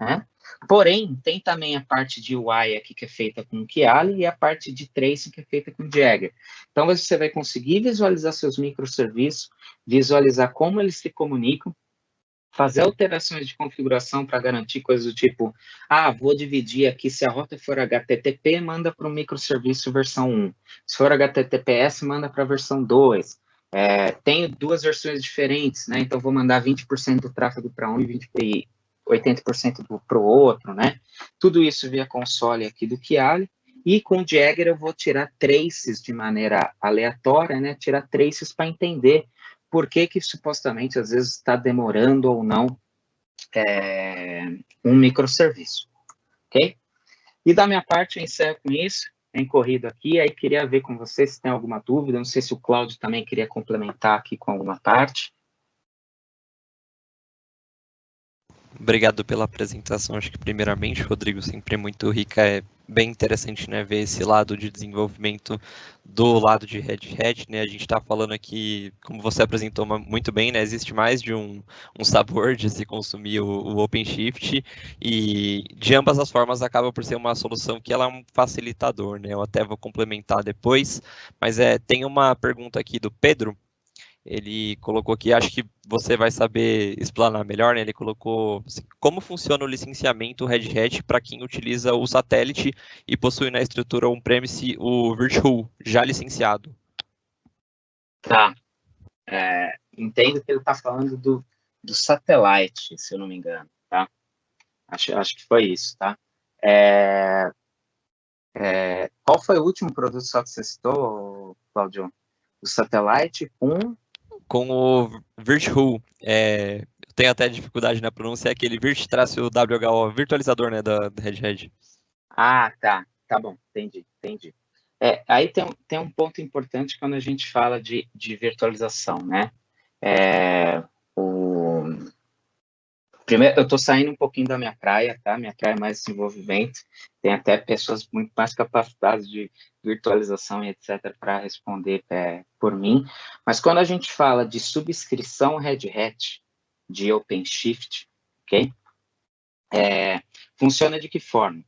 né? Porém, tem também a parte de UI aqui que é feita com o Kiali e a parte de tracing que é feita com o Jagger. Então, você vai conseguir visualizar seus microserviços, visualizar como eles se comunicam, fazer alterações de configuração para garantir coisas do tipo, vou dividir aqui, se a rota for HTTP, manda para o microserviço versão 1. Se for HTTPS, manda para a versão 2. Tenho duas versões diferentes, né? Então, vou mandar 20% do tráfego para um e 80% para o outro, né? Tudo isso via console aqui do Kiali. E com o Jagger eu vou tirar traces de maneira aleatória, né? Tirar traces para entender por que supostamente às vezes está demorando ou não um microserviço, ok? E da minha parte eu encerro com isso, tem corrido aqui, aí queria ver com você se tem alguma dúvida, não sei se o Cláudio também queria complementar aqui com alguma parte. Obrigado pela apresentação. Acho que, primeiramente, Rodrigo, sempre muito rica. É bem interessante, né, ver esse lado de desenvolvimento do lado de Red Hat, né? A gente está falando aqui, como você apresentou muito bem, né? Existe mais de um sabor de se consumir o OpenShift e, de ambas as formas, acaba por ser uma solução que ela é um facilitador, né? Eu até vou complementar depois, mas tem uma pergunta aqui do Pedro. Ele colocou aqui, acho que você vai saber explanar melhor, né? Ele colocou assim, como funciona o licenciamento Red Hat para quem utiliza o satélite e possui na estrutura on-premise o Virtual, já licenciado. Tá. Entendo que ele está falando do satélite, se eu não me engano, tá? Acho que foi isso, tá? Qual foi o último produto só que você citou, Claudio? O satélite com o Virtual. Eu tenho até dificuldade na pronúncia, é aquele Virt-WHO, virtualizador, né, da Red Hat. Tá bom, entendi. Aí tem um ponto importante quando a gente fala de virtualização, né? Primeiro, eu estou saindo um pouquinho da minha praia, tá? Minha praia é mais desenvolvimento, tem até pessoas muito mais capacitadas de virtualização e etc. para responder por mim, mas quando a gente fala de subscrição Red Hat de OpenShift, ok? Funciona de que forma?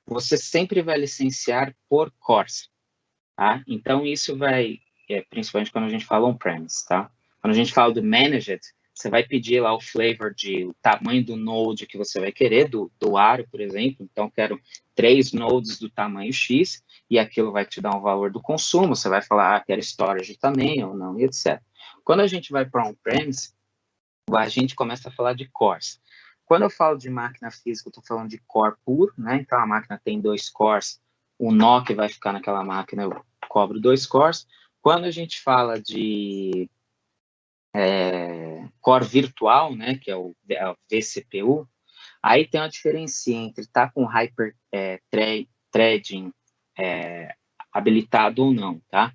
Você sempre vai licenciar por cores, tá? Então, isso vai, principalmente quando a gente fala on-premise, tá? Quando a gente fala do managed, você vai pedir lá o flavor de o tamanho do node que você vai querer, do Aro, por exemplo. Então, quero 3 nodes do tamanho X, e aquilo vai te dar um valor do consumo. Você vai falar, quero storage também, ou não, e etc. Quando a gente vai para on-premise, a gente começa a falar de cores. Quando eu falo de máquina física, eu estou falando de core puro, né? Então, a máquina tem 2 cores, o nó que vai ficar naquela máquina, eu cobro 2 cores. Quando a gente fala de core virtual, né, que é o vCPU, aí tem uma diferença entre estar com hyper threading habilitado ou não, tá?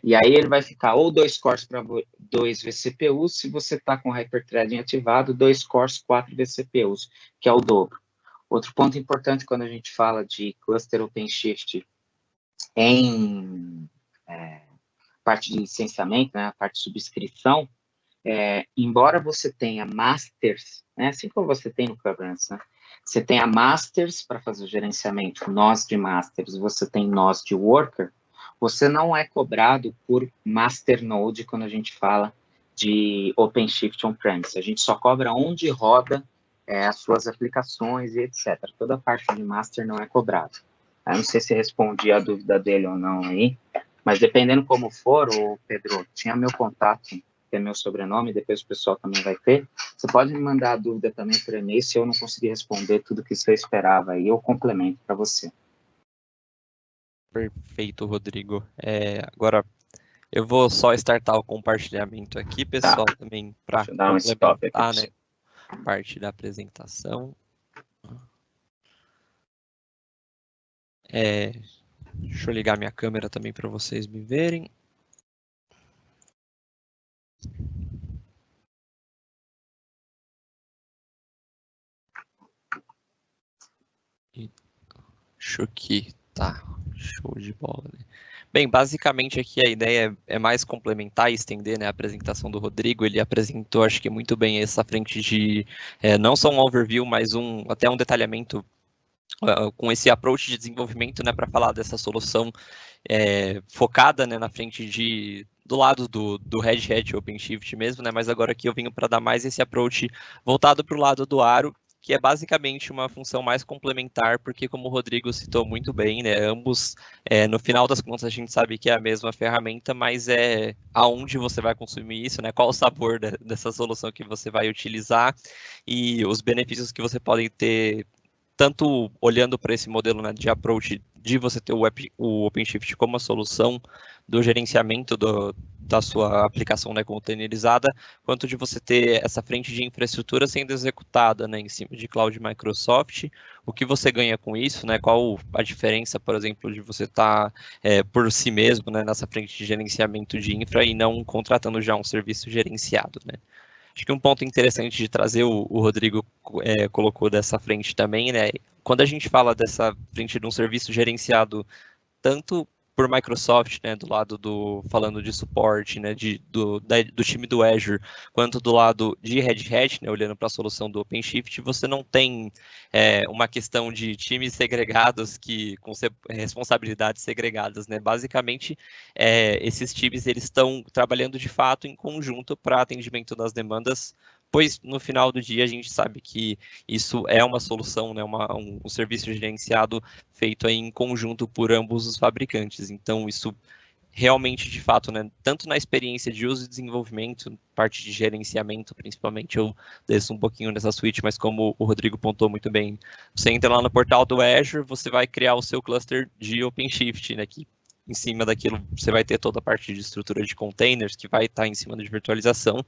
E aí ele vai ficar ou 2 cores para 2 vCPUs, se você está com hyperthreading ativado, 2 cores, 4 vCPUs, que é o dobro. Outro ponto importante quando a gente fala de cluster OpenShift em parte de licenciamento, né, a parte de subscrição, embora você tenha masters, né, assim como você tem no Kubernetes, né, você tenha masters para fazer o gerenciamento, nós de masters, você tem nós de worker, você não é cobrado por master node quando a gente fala de OpenShift on-premise. A gente só cobra onde roda as suas aplicações e etc. Toda a parte de master não é cobrada. Eu não sei se respondi a dúvida dele ou não aí, mas dependendo como for, o Pedro, tinha meu contato, que é meu sobrenome, depois o pessoal também vai ter. Você pode me mandar a dúvida também por e-mail, se eu não conseguir responder tudo que você esperava aí, eu complemento para você. Perfeito, Rodrigo. Agora, eu vou só startar o compartilhamento aqui, pessoal, também para complementar, né, parte da apresentação. Deixa eu ligar minha câmera também para vocês me verem. Acho que tá, show de bola. Né? Bem, basicamente aqui a ideia é mais complementar e estender, né, a apresentação do Rodrigo. Ele apresentou, acho que muito bem essa frente de não só um overview, mas até um detalhamento com esse approach de desenvolvimento, né, para falar dessa solução focada, né, na frente do lado do Red Hat OpenShift mesmo, né, mas agora aqui eu venho para dar mais esse approach voltado para o lado do Aro, que é basicamente uma função mais complementar, porque como o Rodrigo citou muito bem, né, ambos, no final das contas, a gente sabe que é a mesma ferramenta, mas é aonde você vai consumir isso, né, qual o sabor dessa solução que você vai utilizar e os benefícios que você pode ter, tanto olhando para esse modelo, né, de approach de você ter o OpenShift como a solução do gerenciamento da sua aplicação, né, containerizada, quanto de você ter essa frente de infraestrutura sendo executada, né, em cima de cloud Microsoft, o que você ganha com isso, né, qual a diferença, por exemplo, de você estar por si mesmo, né, nessa frente de gerenciamento de infra e não contratando já um serviço gerenciado, né. Acho que um ponto interessante de trazer, o Rodrigo colocou dessa frente também, né? Quando a gente fala dessa frente de um serviço gerenciado tanto por Microsoft, né, do lado falando de suporte, né, do time do Azure, quanto do lado de Red Hat, né, olhando para a solução do OpenShift, você não tem uma questão de times segregados com responsabilidades segregadas, né? Basicamente, esses times eles estão trabalhando de fato em conjunto para atendimento das demandas, pois no final do dia a gente sabe que isso é uma solução, né, um serviço gerenciado feito aí em conjunto por ambos os fabricantes. Então, isso realmente, de fato, né, tanto na experiência de uso e desenvolvimento, parte de gerenciamento, principalmente, eu desço um pouquinho nessa suíte, mas como o Rodrigo pontuou muito bem, você entra lá no portal do Azure, você vai criar o seu cluster de OpenShift, né, que em cima daquilo você vai ter toda a parte de estrutura de containers, que vai estar em cima de virtualização,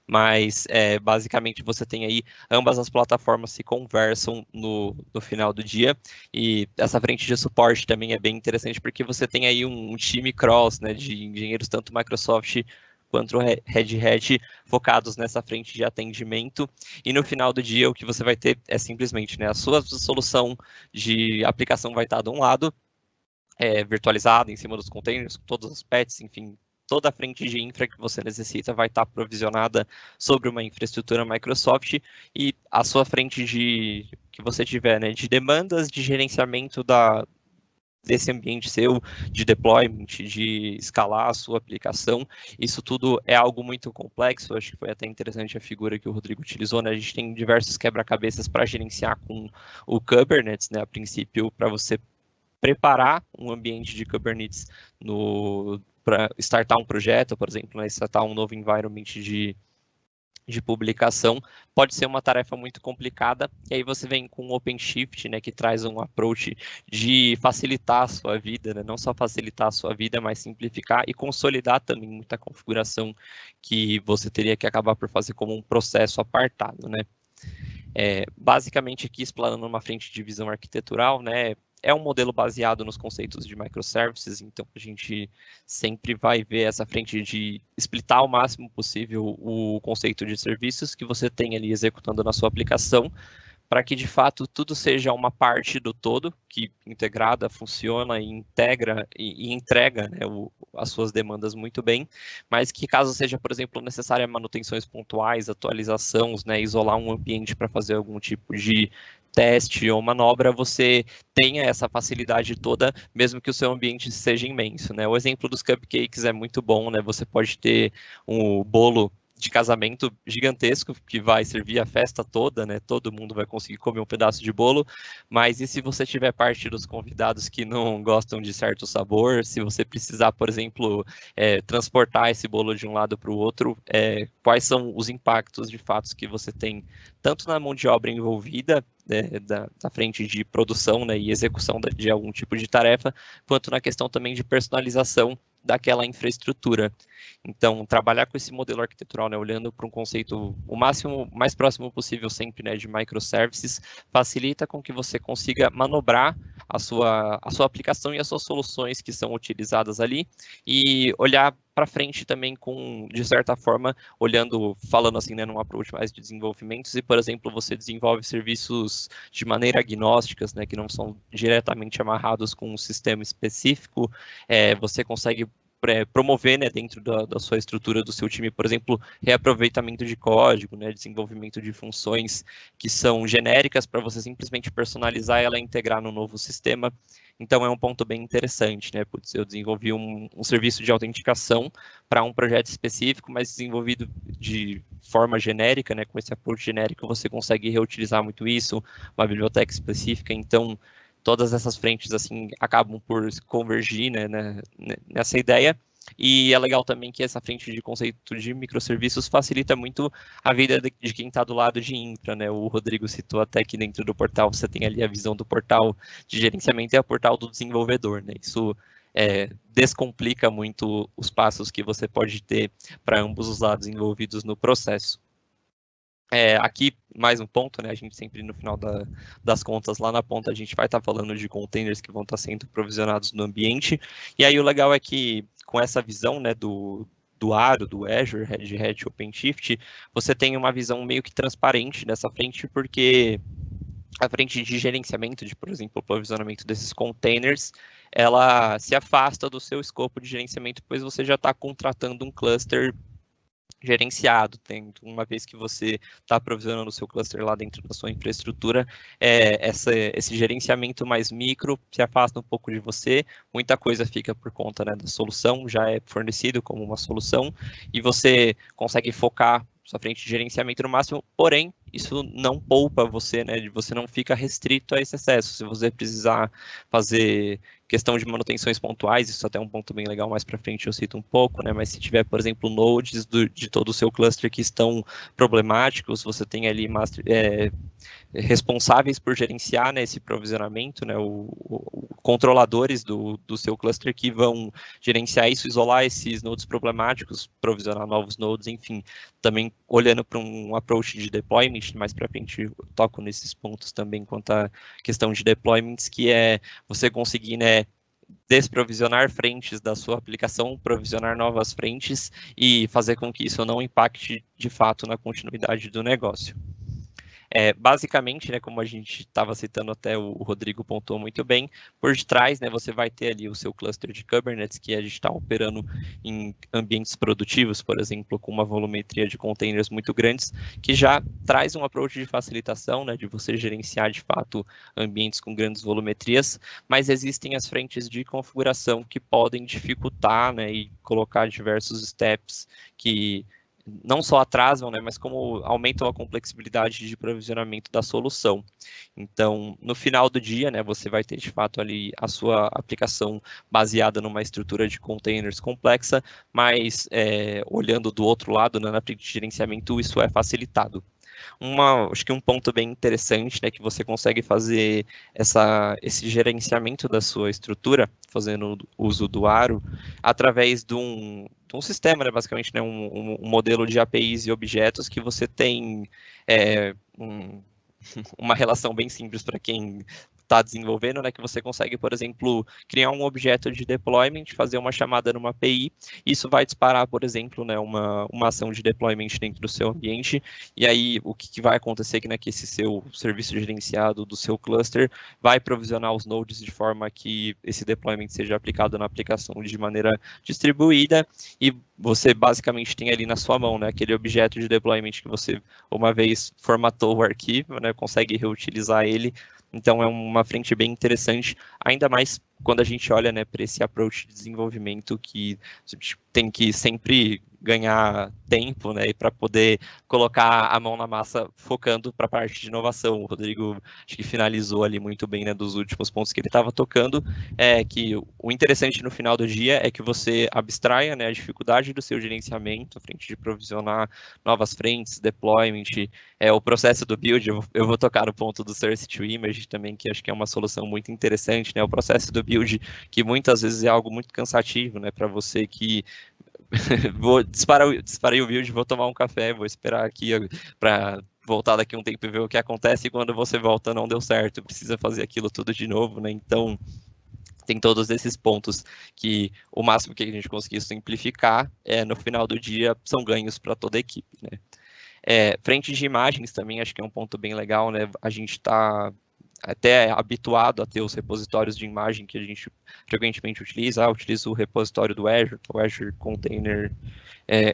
mas basicamente você tem aí ambas as plataformas se conversam no final do dia, e essa frente de suporte também é bem interessante porque você tem aí um time cross, né, de engenheiros tanto Microsoft quanto Red Hat focados nessa frente de atendimento, e no final do dia o que você vai ter é simplesmente, né, a sua solução de aplicação vai estar de um lado, virtualizada em cima dos containers, com todos os patches, enfim, toda a frente de infra que você necessita vai estar provisionada sobre uma infraestrutura Microsoft, e a sua frente que você tiver, né, de demandas de gerenciamento desse ambiente seu, de deployment, de escalar a sua aplicação, isso tudo é algo muito complexo. Acho que foi até interessante a figura que o Rodrigo utilizou, né? A gente tem diversos quebra-cabeças para gerenciar com o Kubernetes, né, a princípio, para você preparar um ambiente de Kubernetes para startar um projeto, por exemplo, né, startar um novo environment de publicação, pode ser uma tarefa muito complicada, e aí você vem com o OpenShift, né, que traz um approach de facilitar a sua vida, né, não só facilitar a sua vida, mas simplificar e consolidar também muita configuração que você teria que acabar por fazer como um processo apartado, né. Basicamente aqui explanando uma frente de visão arquitetural, né, é um modelo baseado nos conceitos de microservices, então a gente sempre vai ver essa frente de splitar o máximo possível o conceito de serviços que você tem ali executando na sua aplicação, para que de fato tudo seja uma parte do todo, que integrada, funciona e integra e entrega, né, as suas demandas muito bem, mas que caso seja, por exemplo, necessária manutenções pontuais, atualizações, né, isolar um ambiente para fazer algum tipo de teste ou manobra, você tenha essa facilidade toda, mesmo que o seu ambiente seja imenso, né? O exemplo dos cupcakes é muito bom, né? Você pode ter um bolo de casamento gigantesco, que vai servir a festa toda, né? Todo mundo vai conseguir comer um pedaço de bolo, mas e se você tiver parte dos convidados que não gostam de certo sabor, se você precisar, por exemplo, transportar esse bolo de um lado para o outro, quais são os impactos de fato que você tem, tanto na mão de obra envolvida, da frente de produção, né, e execução de algum tipo de tarefa, quanto na questão também de personalização daquela infraestrutura. Então, trabalhar com esse modelo arquitetural, né, olhando para um conceito mais próximo possível sempre, né, de microservices, facilita com que você consiga manobrar a sua aplicação e as suas soluções que são utilizadas ali, e olhar para frente também de certa forma, falando assim, né, num approach mais de desenvolvimento, se, por exemplo, você desenvolve serviços de maneira agnósticas, né, que não são diretamente amarrados com um sistema específico, você consegue promover, né, dentro da sua estrutura do seu time, por exemplo, reaproveitamento de código, né, desenvolvimento de funções que são genéricas para você simplesmente personalizar ela e integrar no novo sistema. Então é um ponto bem interessante, né? Putz, eu desenvolvi um serviço de autenticação para um projeto específico, mas desenvolvido de forma genérica, né? Com esse approach genérico você consegue reutilizar muito isso, uma biblioteca específica, então todas essas frentes assim acabam por convergir, né, nessa ideia. E é legal também que essa frente de conceito de microserviços facilita muito a vida de quem está do lado de infra, né? O Rodrigo citou até que dentro do portal você tem ali a visão do portal de gerenciamento e a portal do desenvolvedor, né? Isso descomplica muito os passos que você pode ter para ambos os lados envolvidos no processo. Aqui, mais um ponto, né? A gente sempre, no final das contas, lá na ponta, a gente vai estar falando de containers que vão estar sendo provisionados no ambiente. E aí o legal é que, com essa visão, né, do Aro, do Azure, Red Hat, OpenShift, você tem uma visão meio que transparente dessa frente, porque a frente de gerenciamento, por exemplo, o provisionamento desses containers, ela se afasta do seu escopo de gerenciamento, pois você já está contratando um cluster gerenciado, uma vez que você está provisionando o seu cluster lá dentro da sua infraestrutura, esse gerenciamento mais micro se afasta um pouco de você, muita coisa fica por conta, né, da solução, já é fornecido como uma solução, e você consegue focar sua frente de gerenciamento no máximo, porém, isso não poupa você, né, você não fica restrito a esse acesso. Se você precisar fazer questão de manutenções pontuais, isso até é um ponto bem legal, mais para frente eu cito um pouco, né, mas se tiver, por exemplo, nodes de todo o seu cluster que estão problemáticos, você tem ali responsáveis por gerenciar, né, esse provisionamento, né, controladores do seu cluster que vão gerenciar isso, isolar esses nodes problemáticos, provisionar novos nodes, enfim, também olhando para um approach de deployment, mais para frente eu toco nesses pontos também quanto à questão de deployments, que é você conseguir, né, desprovisionar frentes da sua aplicação, provisionar novas frentes e fazer com que isso não impacte de fato na continuidade do negócio. Basicamente, né, como a gente estava citando, até o Rodrigo pontuou muito bem, por detrás, né, você vai ter ali o seu cluster de Kubernetes, que a gente está operando em ambientes produtivos, por exemplo, com uma volumetria de containers muito grandes, que já traz um approach de facilitação, né, de você gerenciar de fato ambientes com grandes volumetrias, mas existem as frentes de configuração que podem dificultar, né, e colocar diversos steps que não só atrasam, né, mas como aumentam a complexibilidade de provisionamento da solução. Então, no final do dia, né, você vai ter de fato ali a sua aplicação baseada numa estrutura de containers complexa, mas olhando do outro lado, né, na frente de gerenciamento, isso é facilitado. Acho que um ponto bem interessante, né, que você consegue fazer esse gerenciamento da sua estrutura, fazendo uso do Aro, através de um sistema, né, basicamente, né, um modelo de APIs e objetos que você tem uma relação bem simples para quem está desenvolvendo, né, que você consegue, por exemplo, criar um objeto de deployment, fazer uma chamada numa API, isso vai disparar, por exemplo, né, uma ação de deployment dentro do seu ambiente, e aí o que vai acontecer é que esse seu serviço gerenciado do seu cluster vai provisionar os nodes de forma que esse deployment seja aplicado na aplicação de maneira distribuída, e você basicamente tem ali na sua mão, né, aquele objeto de deployment que você, uma vez formatou o arquivo, né, consegue reutilizar ele. Então é uma frente bem interessante, ainda mais quando a gente olha, né, para esse approach de desenvolvimento que tem que sempre ganhar tempo, né, e para poder colocar a mão na massa focando para a parte de inovação. O Rodrigo acho que finalizou ali muito bem, né, dos últimos pontos que ele estava tocando, que o interessante no final do dia é que você abstraia, né, a dificuldade do seu gerenciamento, a frente de provisionar novas frentes, deployment, o processo do build. Eu vou tocar no ponto do source to image também, que acho que é uma solução muito interessante, né, o processo do build, que muitas vezes é algo muito cansativo, né, para você que disparei o build, vou tomar um café, vou esperar aqui para voltar daqui a um tempo e ver o que acontece, e quando você volta não deu certo, precisa fazer aquilo tudo de novo, né? Então, tem todos esses pontos que o máximo que a gente conseguir simplificar, no final do dia, são ganhos para toda a equipe, né? Frente de imagens também, acho que é um ponto bem legal, né? A gente está até habituado a ter os repositórios de imagem que a gente frequentemente utiliza. Utilizo o repositório do Azure, o Azure Container,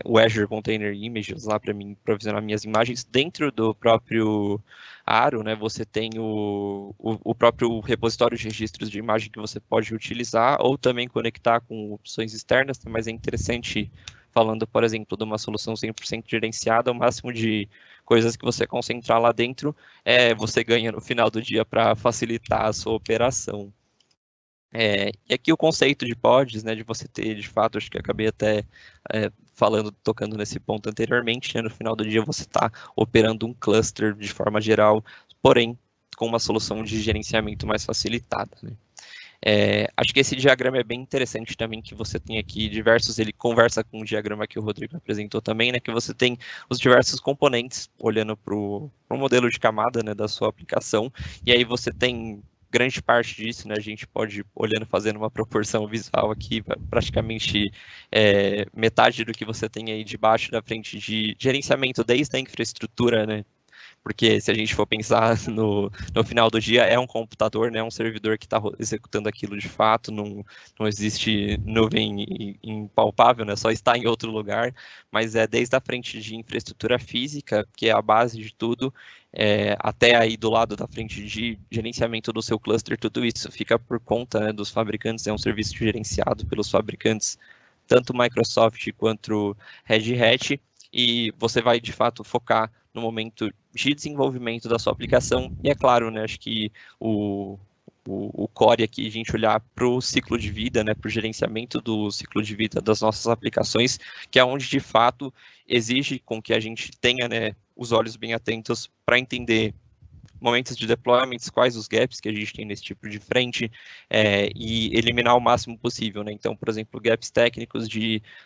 o Azure Container Images lá para mim provisionar minhas imagens. Dentro do próprio Aro, né, você tem o próprio repositório de registros de imagem que você pode utilizar ou também conectar com opções externas, mas é interessante, falando, por exemplo, de uma solução 100% gerenciada, o máximo de coisas que você concentrar lá dentro, você ganha no final do dia para facilitar a sua operação. E aqui o conceito de pods, né, de você ter, de fato, acho que acabei até tocando nesse ponto anteriormente, né, no final do dia você está operando um cluster de forma geral, porém com uma solução de gerenciamento mais facilitada, né. Acho que esse diagrama é bem interessante também, que você tem aqui diversos, ele conversa com o diagrama que o Rodrigo apresentou também, né, que você tem os diversos componentes olhando para o modelo de camada, né, da sua aplicação, e aí você tem grande parte disso, né, a gente pode, olhando, fazendo uma proporção visual aqui, praticamente metade do que você tem aí debaixo da frente de gerenciamento desde a infraestrutura, né, porque se a gente for pensar no final do dia, é um computador, né, um servidor que está executando aquilo de fato, não existe nuvem impalpável, né, só está em outro lugar, mas desde a frente de infraestrutura física, que é a base de tudo, até aí do lado da frente de gerenciamento do seu cluster, tudo isso fica por conta, né, dos fabricantes, é um serviço gerenciado pelos fabricantes, tanto Microsoft quanto Red Hat, e você vai, de fato, focar no momento de desenvolvimento da sua aplicação. E é claro, né, acho que o core aqui, a gente olhar para o ciclo de vida, né, para o gerenciamento do ciclo de vida das nossas aplicações, que é onde, de fato, exige com que a gente tenha, né, os olhos bem atentos para entender momentos de deployments, quais os gaps que a gente tem nesse tipo de frente, e eliminar o máximo possível, né? Então, por exemplo, gaps técnicos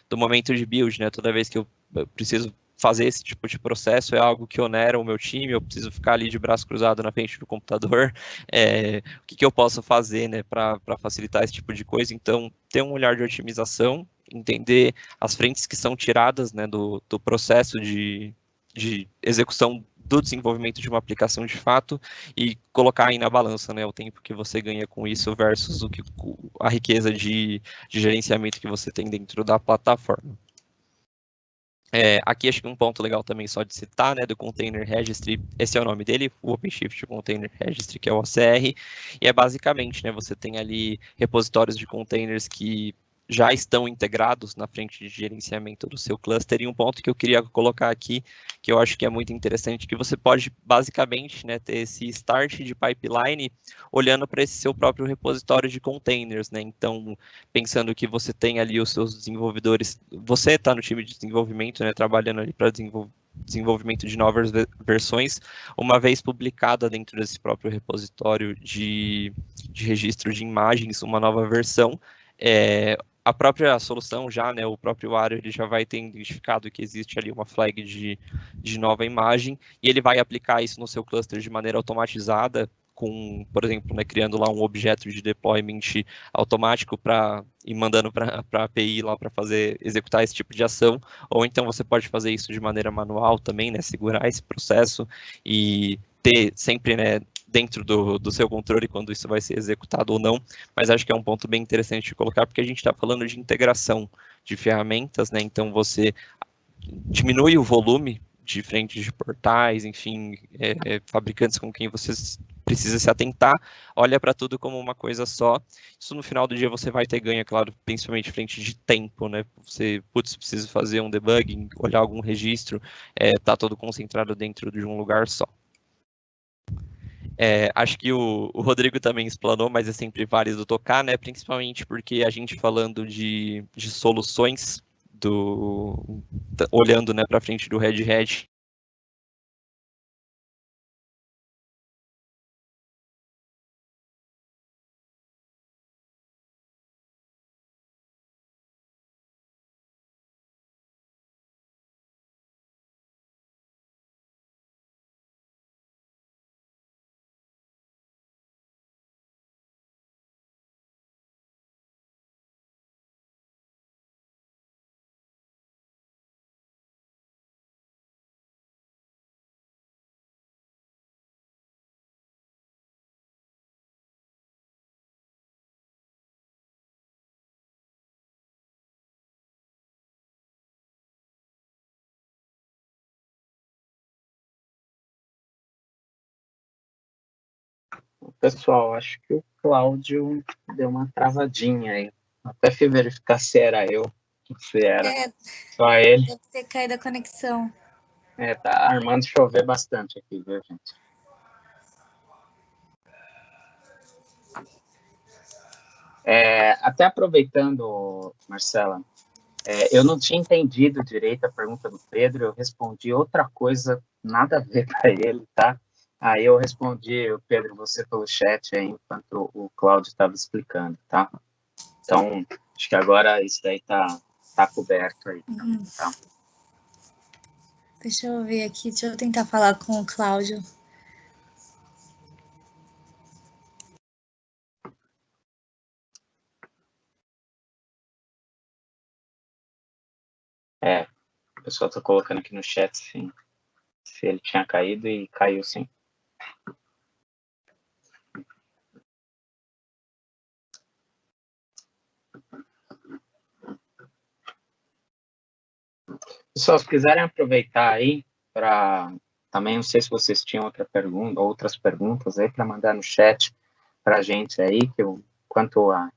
do momento de build, né? Toda vez que eu preciso fazer esse tipo de processo, é algo que onera o meu time, eu preciso ficar ali de braço cruzado na frente do computador, o que eu posso fazer, né, para facilitar esse tipo de coisa? Então, ter um olhar de otimização, entender as frentes que são tiradas, né, do processo de execução do desenvolvimento de uma aplicação de fato e colocar aí na balança, né, o tempo que você ganha com isso versus a riqueza de gerenciamento que você tem dentro da plataforma. Aqui acho que um ponto legal também só de citar, né, do Container Registry, esse é o nome dele, o OpenShift Container Registry, que é o OCR, e basicamente, né, você tem ali repositórios de containers que já estão integrados na frente de gerenciamento do seu cluster, e um ponto que eu queria colocar aqui, que eu acho que é muito interessante, que você pode basicamente, né, ter esse start de pipeline olhando para esse seu próprio repositório de containers, né, então pensando que você tem ali os seus desenvolvedores, você está no time de desenvolvimento, né, trabalhando ali para desenvolvimento de novas versões, uma vez publicada dentro desse próprio repositório de registro de imagens, uma nova versão, a própria solução já, né, o próprio Aro, ele já vai ter identificado que existe ali uma flag de nova imagem, e ele vai aplicar isso no seu cluster de maneira automatizada, por exemplo, né, criando lá um objeto de deployment automático e mandando para a API lá para executar esse tipo de ação, ou então você pode fazer isso de maneira manual também, né, segurar esse processo e ter sempre, né, dentro do seu controle quando isso vai ser executado ou não, mas acho que é um ponto bem interessante de colocar, porque a gente está falando de integração de ferramentas, né, então você diminui o volume de frentes de portais, enfim, fabricantes com quem você precisa se atentar, olha para tudo como uma coisa só. Isso no final do dia você vai ter ganho, é claro, principalmente frente de tempo, né? Você, putz, precisa fazer um debugging, olhar algum registro, tá todo concentrado dentro de um lugar só. Acho que o Rodrigo também explanou, mas é sempre válido tocar, né? Principalmente porque a gente falando de soluções, olhando, né, para frente do Red Hat. Pessoal, acho que o Cláudio deu uma travadinha aí. Até fui verificar se era eu, se era só ele. Deve ter caído a conexão. Tá armando chover bastante aqui, viu, gente? Até aproveitando, Marcela, eu não tinha entendido direito a pergunta do Pedro, eu respondi outra coisa, nada a ver para ele, tá? Aí eu respondi, Pedro, você pelo chat aí, enquanto o Cláudio estava explicando, tá? Então, acho que agora isso daí tá coberto aí, tá? Deixa eu ver aqui, deixa eu tentar falar com o Cláudio. O pessoal tá colocando aqui no chat se ele tinha caído e caiu sim. Pessoal, se quiserem aproveitar aí para também, não sei se vocês tinham outras perguntas aí para mandar no chat para a gente aí, que enquanto a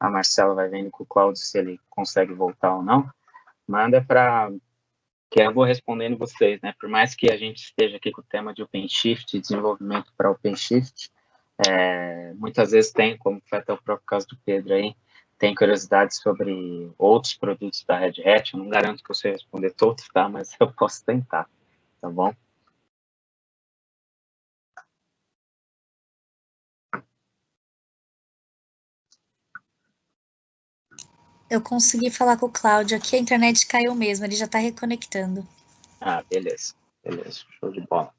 Marcela vai vendo com o Cláudio se ele consegue voltar ou não, manda para que eu vou respondendo vocês, né? Por mais que a gente esteja aqui com o tema de OpenShift, desenvolvimento para OpenShift, muitas vezes tem, como foi até o próprio caso do Pedro aí, tem curiosidades sobre outros produtos da Red Hat. Eu não garanto que eu sei responder todos, tá? Mas eu posso tentar, tá bom? Eu consegui falar com o Cláudio aqui, a internet caiu mesmo, ele já está reconectando. Beleza. Beleza, show de bola.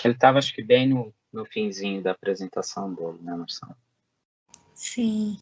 Ele estava, acho que, bem no finzinho da apresentação dele, né, Marcelo? Sim.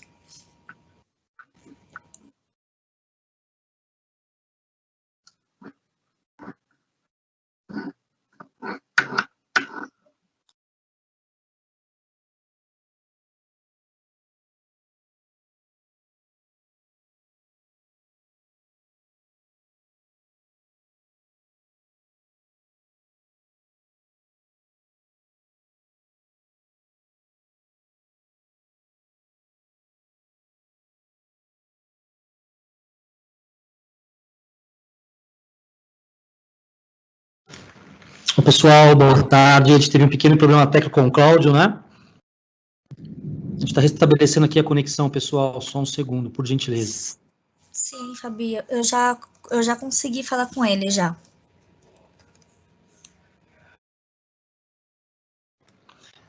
Pessoal, boa tarde. A gente teve um pequeno problema técnico com o Cláudio, né? A gente está restabelecendo aqui a conexão, pessoal. Só um segundo, por gentileza. Sim, Fabi, eu já consegui falar com ele já.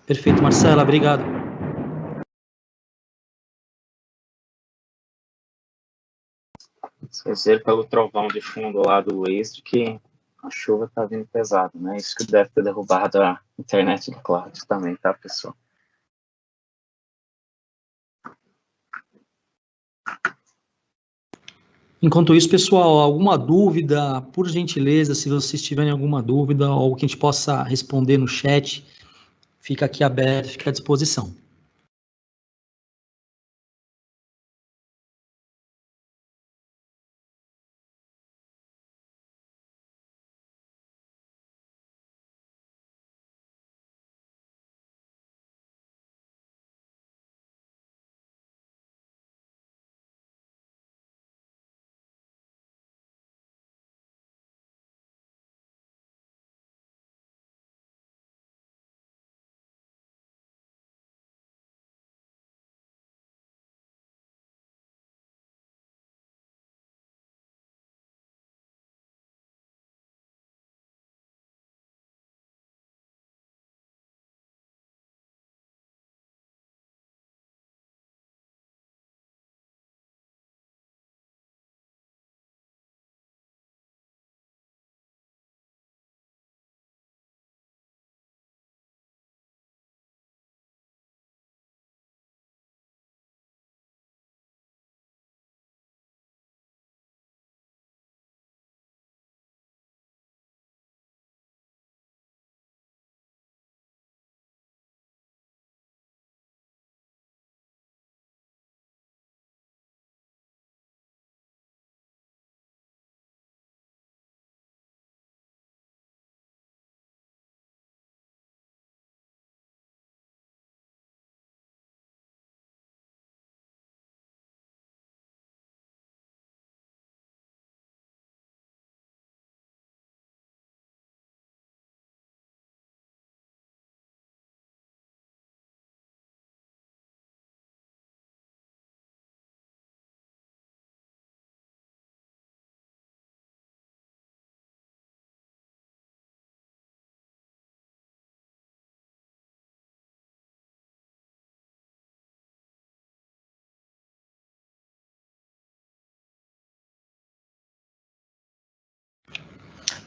Perfeito, Marcela, obrigado. Vocês viram pelo trovão de fundo lá do Luiz de que a chuva tá vindo pesado, né? Isso que deve ter derrubado a internet do Cláudio também, tá, pessoal? Enquanto isso, pessoal, alguma dúvida, por gentileza, se vocês tiverem alguma dúvida ou que a gente possa responder no chat, fica aqui aberto, fica à disposição.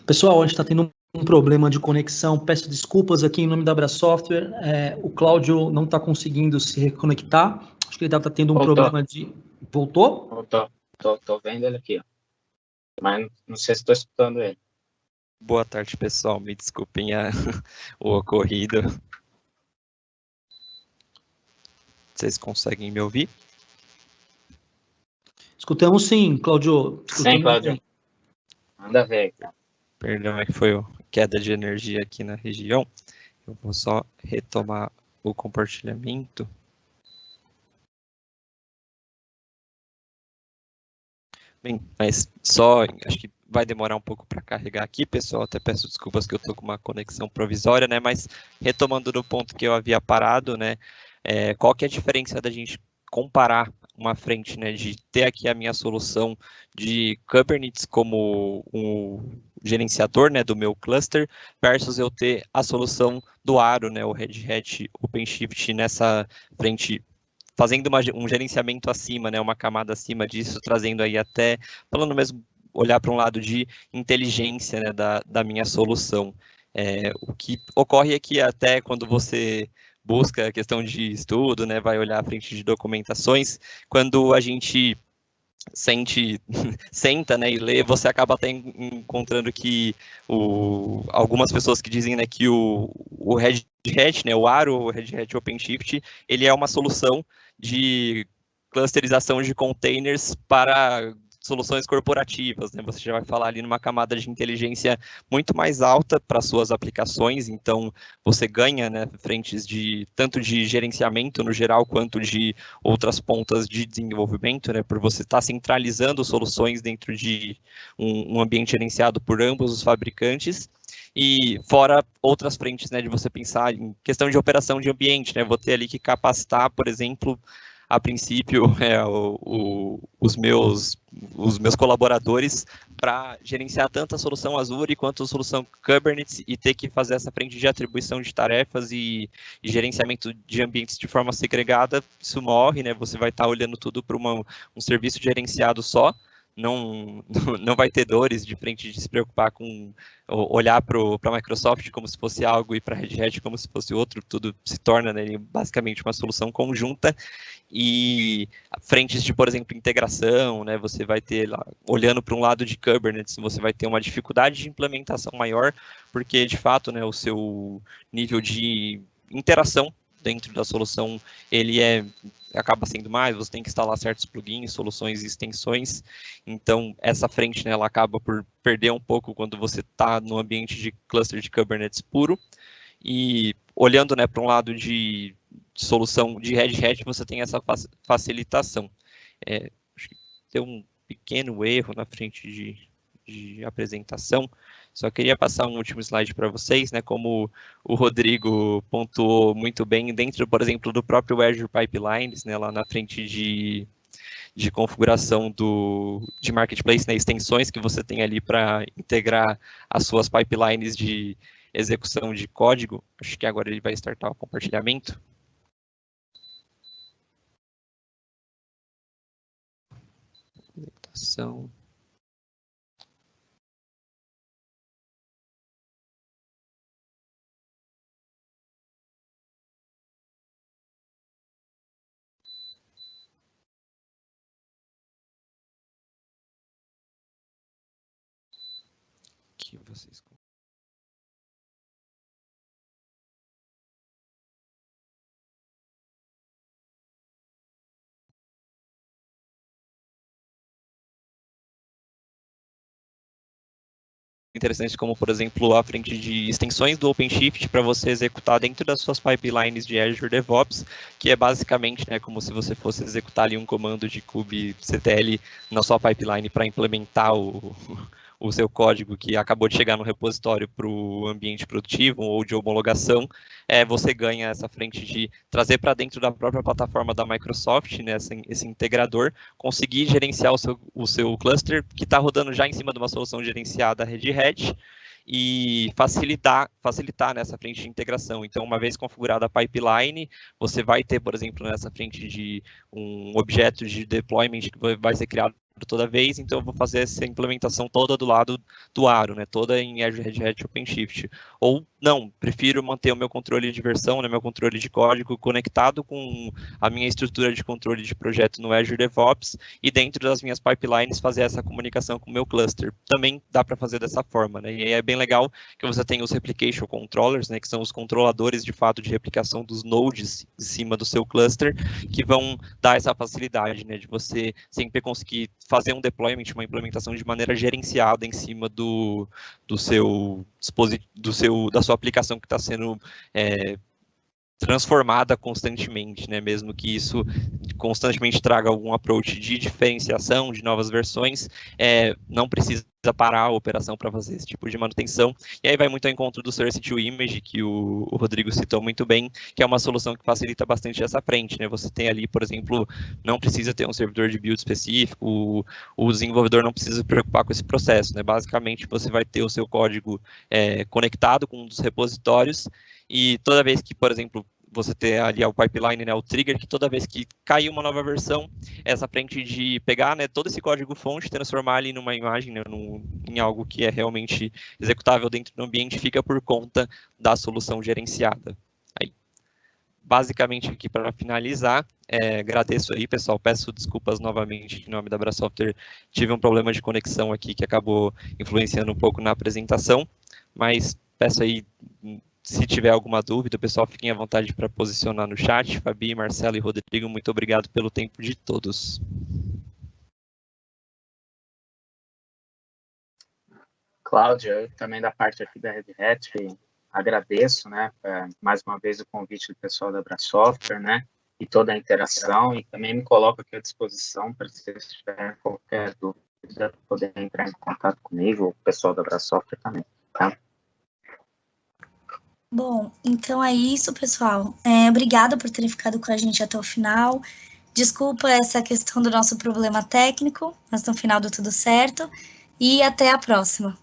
Pessoal, a gente está tendo um problema de conexão, peço desculpas aqui em nome da Brasoftware, o Cláudio não está conseguindo se reconectar, acho que ele deve estar tendo um problema de... Voltou? Voltou, tô vendo ele aqui, ó. Mas não sei se estou escutando ele. Boa tarde, pessoal, me desculpem o ocorrido. Vocês conseguem me ouvir? Escutamos sim, Cláudio. Sim, Cláudio. Manda ver. Perdão, é que foi queda de energia aqui na região. Eu vou só retomar o compartilhamento. Bem, mas só, acho que vai demorar um pouco para carregar aqui, pessoal, até peço desculpas que eu estou com uma conexão provisória, né, mas retomando no ponto que eu havia parado, né, qual que é a diferença da gente comparar uma frente, né, de ter aqui a minha solução de Kubernetes como um gerenciador, né, do meu cluster, versus eu ter a solução do Aro, né, o Red Hat OpenShift nessa frente, fazendo um gerenciamento acima, né, uma camada acima disso, trazendo aí até, falando mesmo, olhar para um lado de inteligência, né, da minha solução. O que ocorre é que até quando você busca a questão de estudo, né, vai olhar a frente de documentações, quando a gente senta, né, e lê, você acaba até encontrando que algumas pessoas que dizem, né, que o Red Hat, né, o Aro, o Red Hat OpenShift, ele é uma solução de clusterização de containers para soluções corporativas, né? Você já vai falar ali numa camada de inteligência muito mais alta para suas aplicações, então você ganha, né, frentes de tanto de gerenciamento no geral quanto de outras pontas de desenvolvimento, né, por você estar centralizando soluções dentro de um ambiente gerenciado por ambos os fabricantes. E fora outras frentes, né, de você pensar em questão de operação de ambiente, né, vou ter ali que capacitar, por exemplo, a princípio, os meus colaboradores para gerenciar tanto a solução Azure quanto a solução Kubernetes e ter que fazer essa frente de atribuição de tarefas e gerenciamento de ambientes de forma segregada, isso morre, né? Você vai estar olhando tudo para um serviço gerenciado só. Não vai ter dores de frente de se preocupar com olhar para a Microsoft como se fosse algo e para a Red Hat como se fosse outro, tudo se torna, né, basicamente uma solução conjunta. E frentes de, por exemplo, integração, né, você vai ter, lá, olhando para um lado de Kubernetes, você vai ter uma dificuldade de implementação maior, porque, de fato, né, o seu nível de interação dentro da solução, ele acaba sendo mais, você tem que instalar certos plugins, soluções e extensões, então essa frente, né, ela acaba por perder um pouco quando você está no ambiente de cluster de Kubernetes puro, e olhando, né, para um lado de solução de Red Hat, você tem essa facilitação. Acho que tem um pequeno erro na frente de apresentação. Só queria passar um último slide para vocês, né? Como o Rodrigo pontuou muito bem, dentro, por exemplo, do próprio Azure Pipelines, né? Lá na frente de configuração de Marketplace, né? Extensões que você tem ali para integrar as suas pipelines de execução de código. Acho que agora ele vai startar o compartilhamento. Apresentação. Que vocês... interessantes como, por exemplo, a frente de extensões do OpenShift para você executar dentro das suas pipelines de Azure DevOps, que é basicamente, né, como se você fosse executar ali um comando de kubectl na sua pipeline para implementar o seu código que acabou de chegar no repositório para o ambiente produtivo ou de homologação, você ganha essa frente de trazer para dentro da própria plataforma da Microsoft, né, esse integrador, conseguir gerenciar o seu cluster, que está rodando já em cima de uma solução gerenciada Red Hat, e facilitar nessa frente de integração. Então, uma vez configurada a pipeline, você vai ter, por exemplo, nessa frente de um objeto de deployment que vai ser criado toda vez, então eu vou fazer essa implementação toda do lado do aro, né, toda em Azure Red Hat OpenShift. Ou não, prefiro manter o meu controle de versão, né, meu controle de código conectado com a minha estrutura de controle de projeto no Azure DevOps e dentro das minhas pipelines fazer essa comunicação com o meu cluster. Também dá para fazer dessa forma, né, e aí é bem legal que você tem os Replication Controllers, né, que são os controladores de fato de replicação dos nodes em cima do seu cluster, que vão dar essa facilidade, né, de você sempre conseguir fazer um deployment, uma implementação de maneira gerenciada em cima da sua aplicação que está sendo transformada constantemente, né? Mesmo que isso constantemente traga algum approach de diferenciação, de novas versões, não precisa parar a operação para fazer esse tipo de manutenção. E aí vai muito ao encontro do Source to Image, que o Rodrigo citou muito bem, que é uma solução que facilita bastante essa frente, né? Você tem ali, por exemplo, não precisa ter um servidor de build específico, o desenvolvedor não precisa se preocupar com esse processo, né? Basicamente, você vai ter o seu código conectado com um dos repositórios e toda vez que, por exemplo, você ter ali o pipeline, né, o trigger, que toda vez que cair uma nova versão, essa frente de pegar, né, todo esse código-fonte, transformar ali numa imagem, né, em algo que é realmente executável dentro do ambiente, fica por conta da solução gerenciada. Aí, basicamente, aqui para finalizar, agradeço aí, pessoal, peço desculpas novamente em nome da Brasoftware, tive um problema de conexão aqui que acabou influenciando um pouco na apresentação, mas peço aí, se tiver alguma dúvida, pessoal, fiquem à vontade para posicionar no chat. Fabi, Marcelo e Rodrigo, muito obrigado pelo tempo de todos. Cláudia, eu também da parte aqui da Red Hat, agradeço, né, mais uma vez o convite do pessoal da Brasoftware, né, e toda a interação, e também me coloco aqui à disposição para se vocês tiverem qualquer dúvida, poder entrar em contato comigo, ou o pessoal da Brasoftware também, tá? Bom, então é isso, pessoal. Obrigada por terem ficado com a gente até o final. Desculpa essa questão do nosso problema técnico, mas no final deu tudo certo. E até a próxima.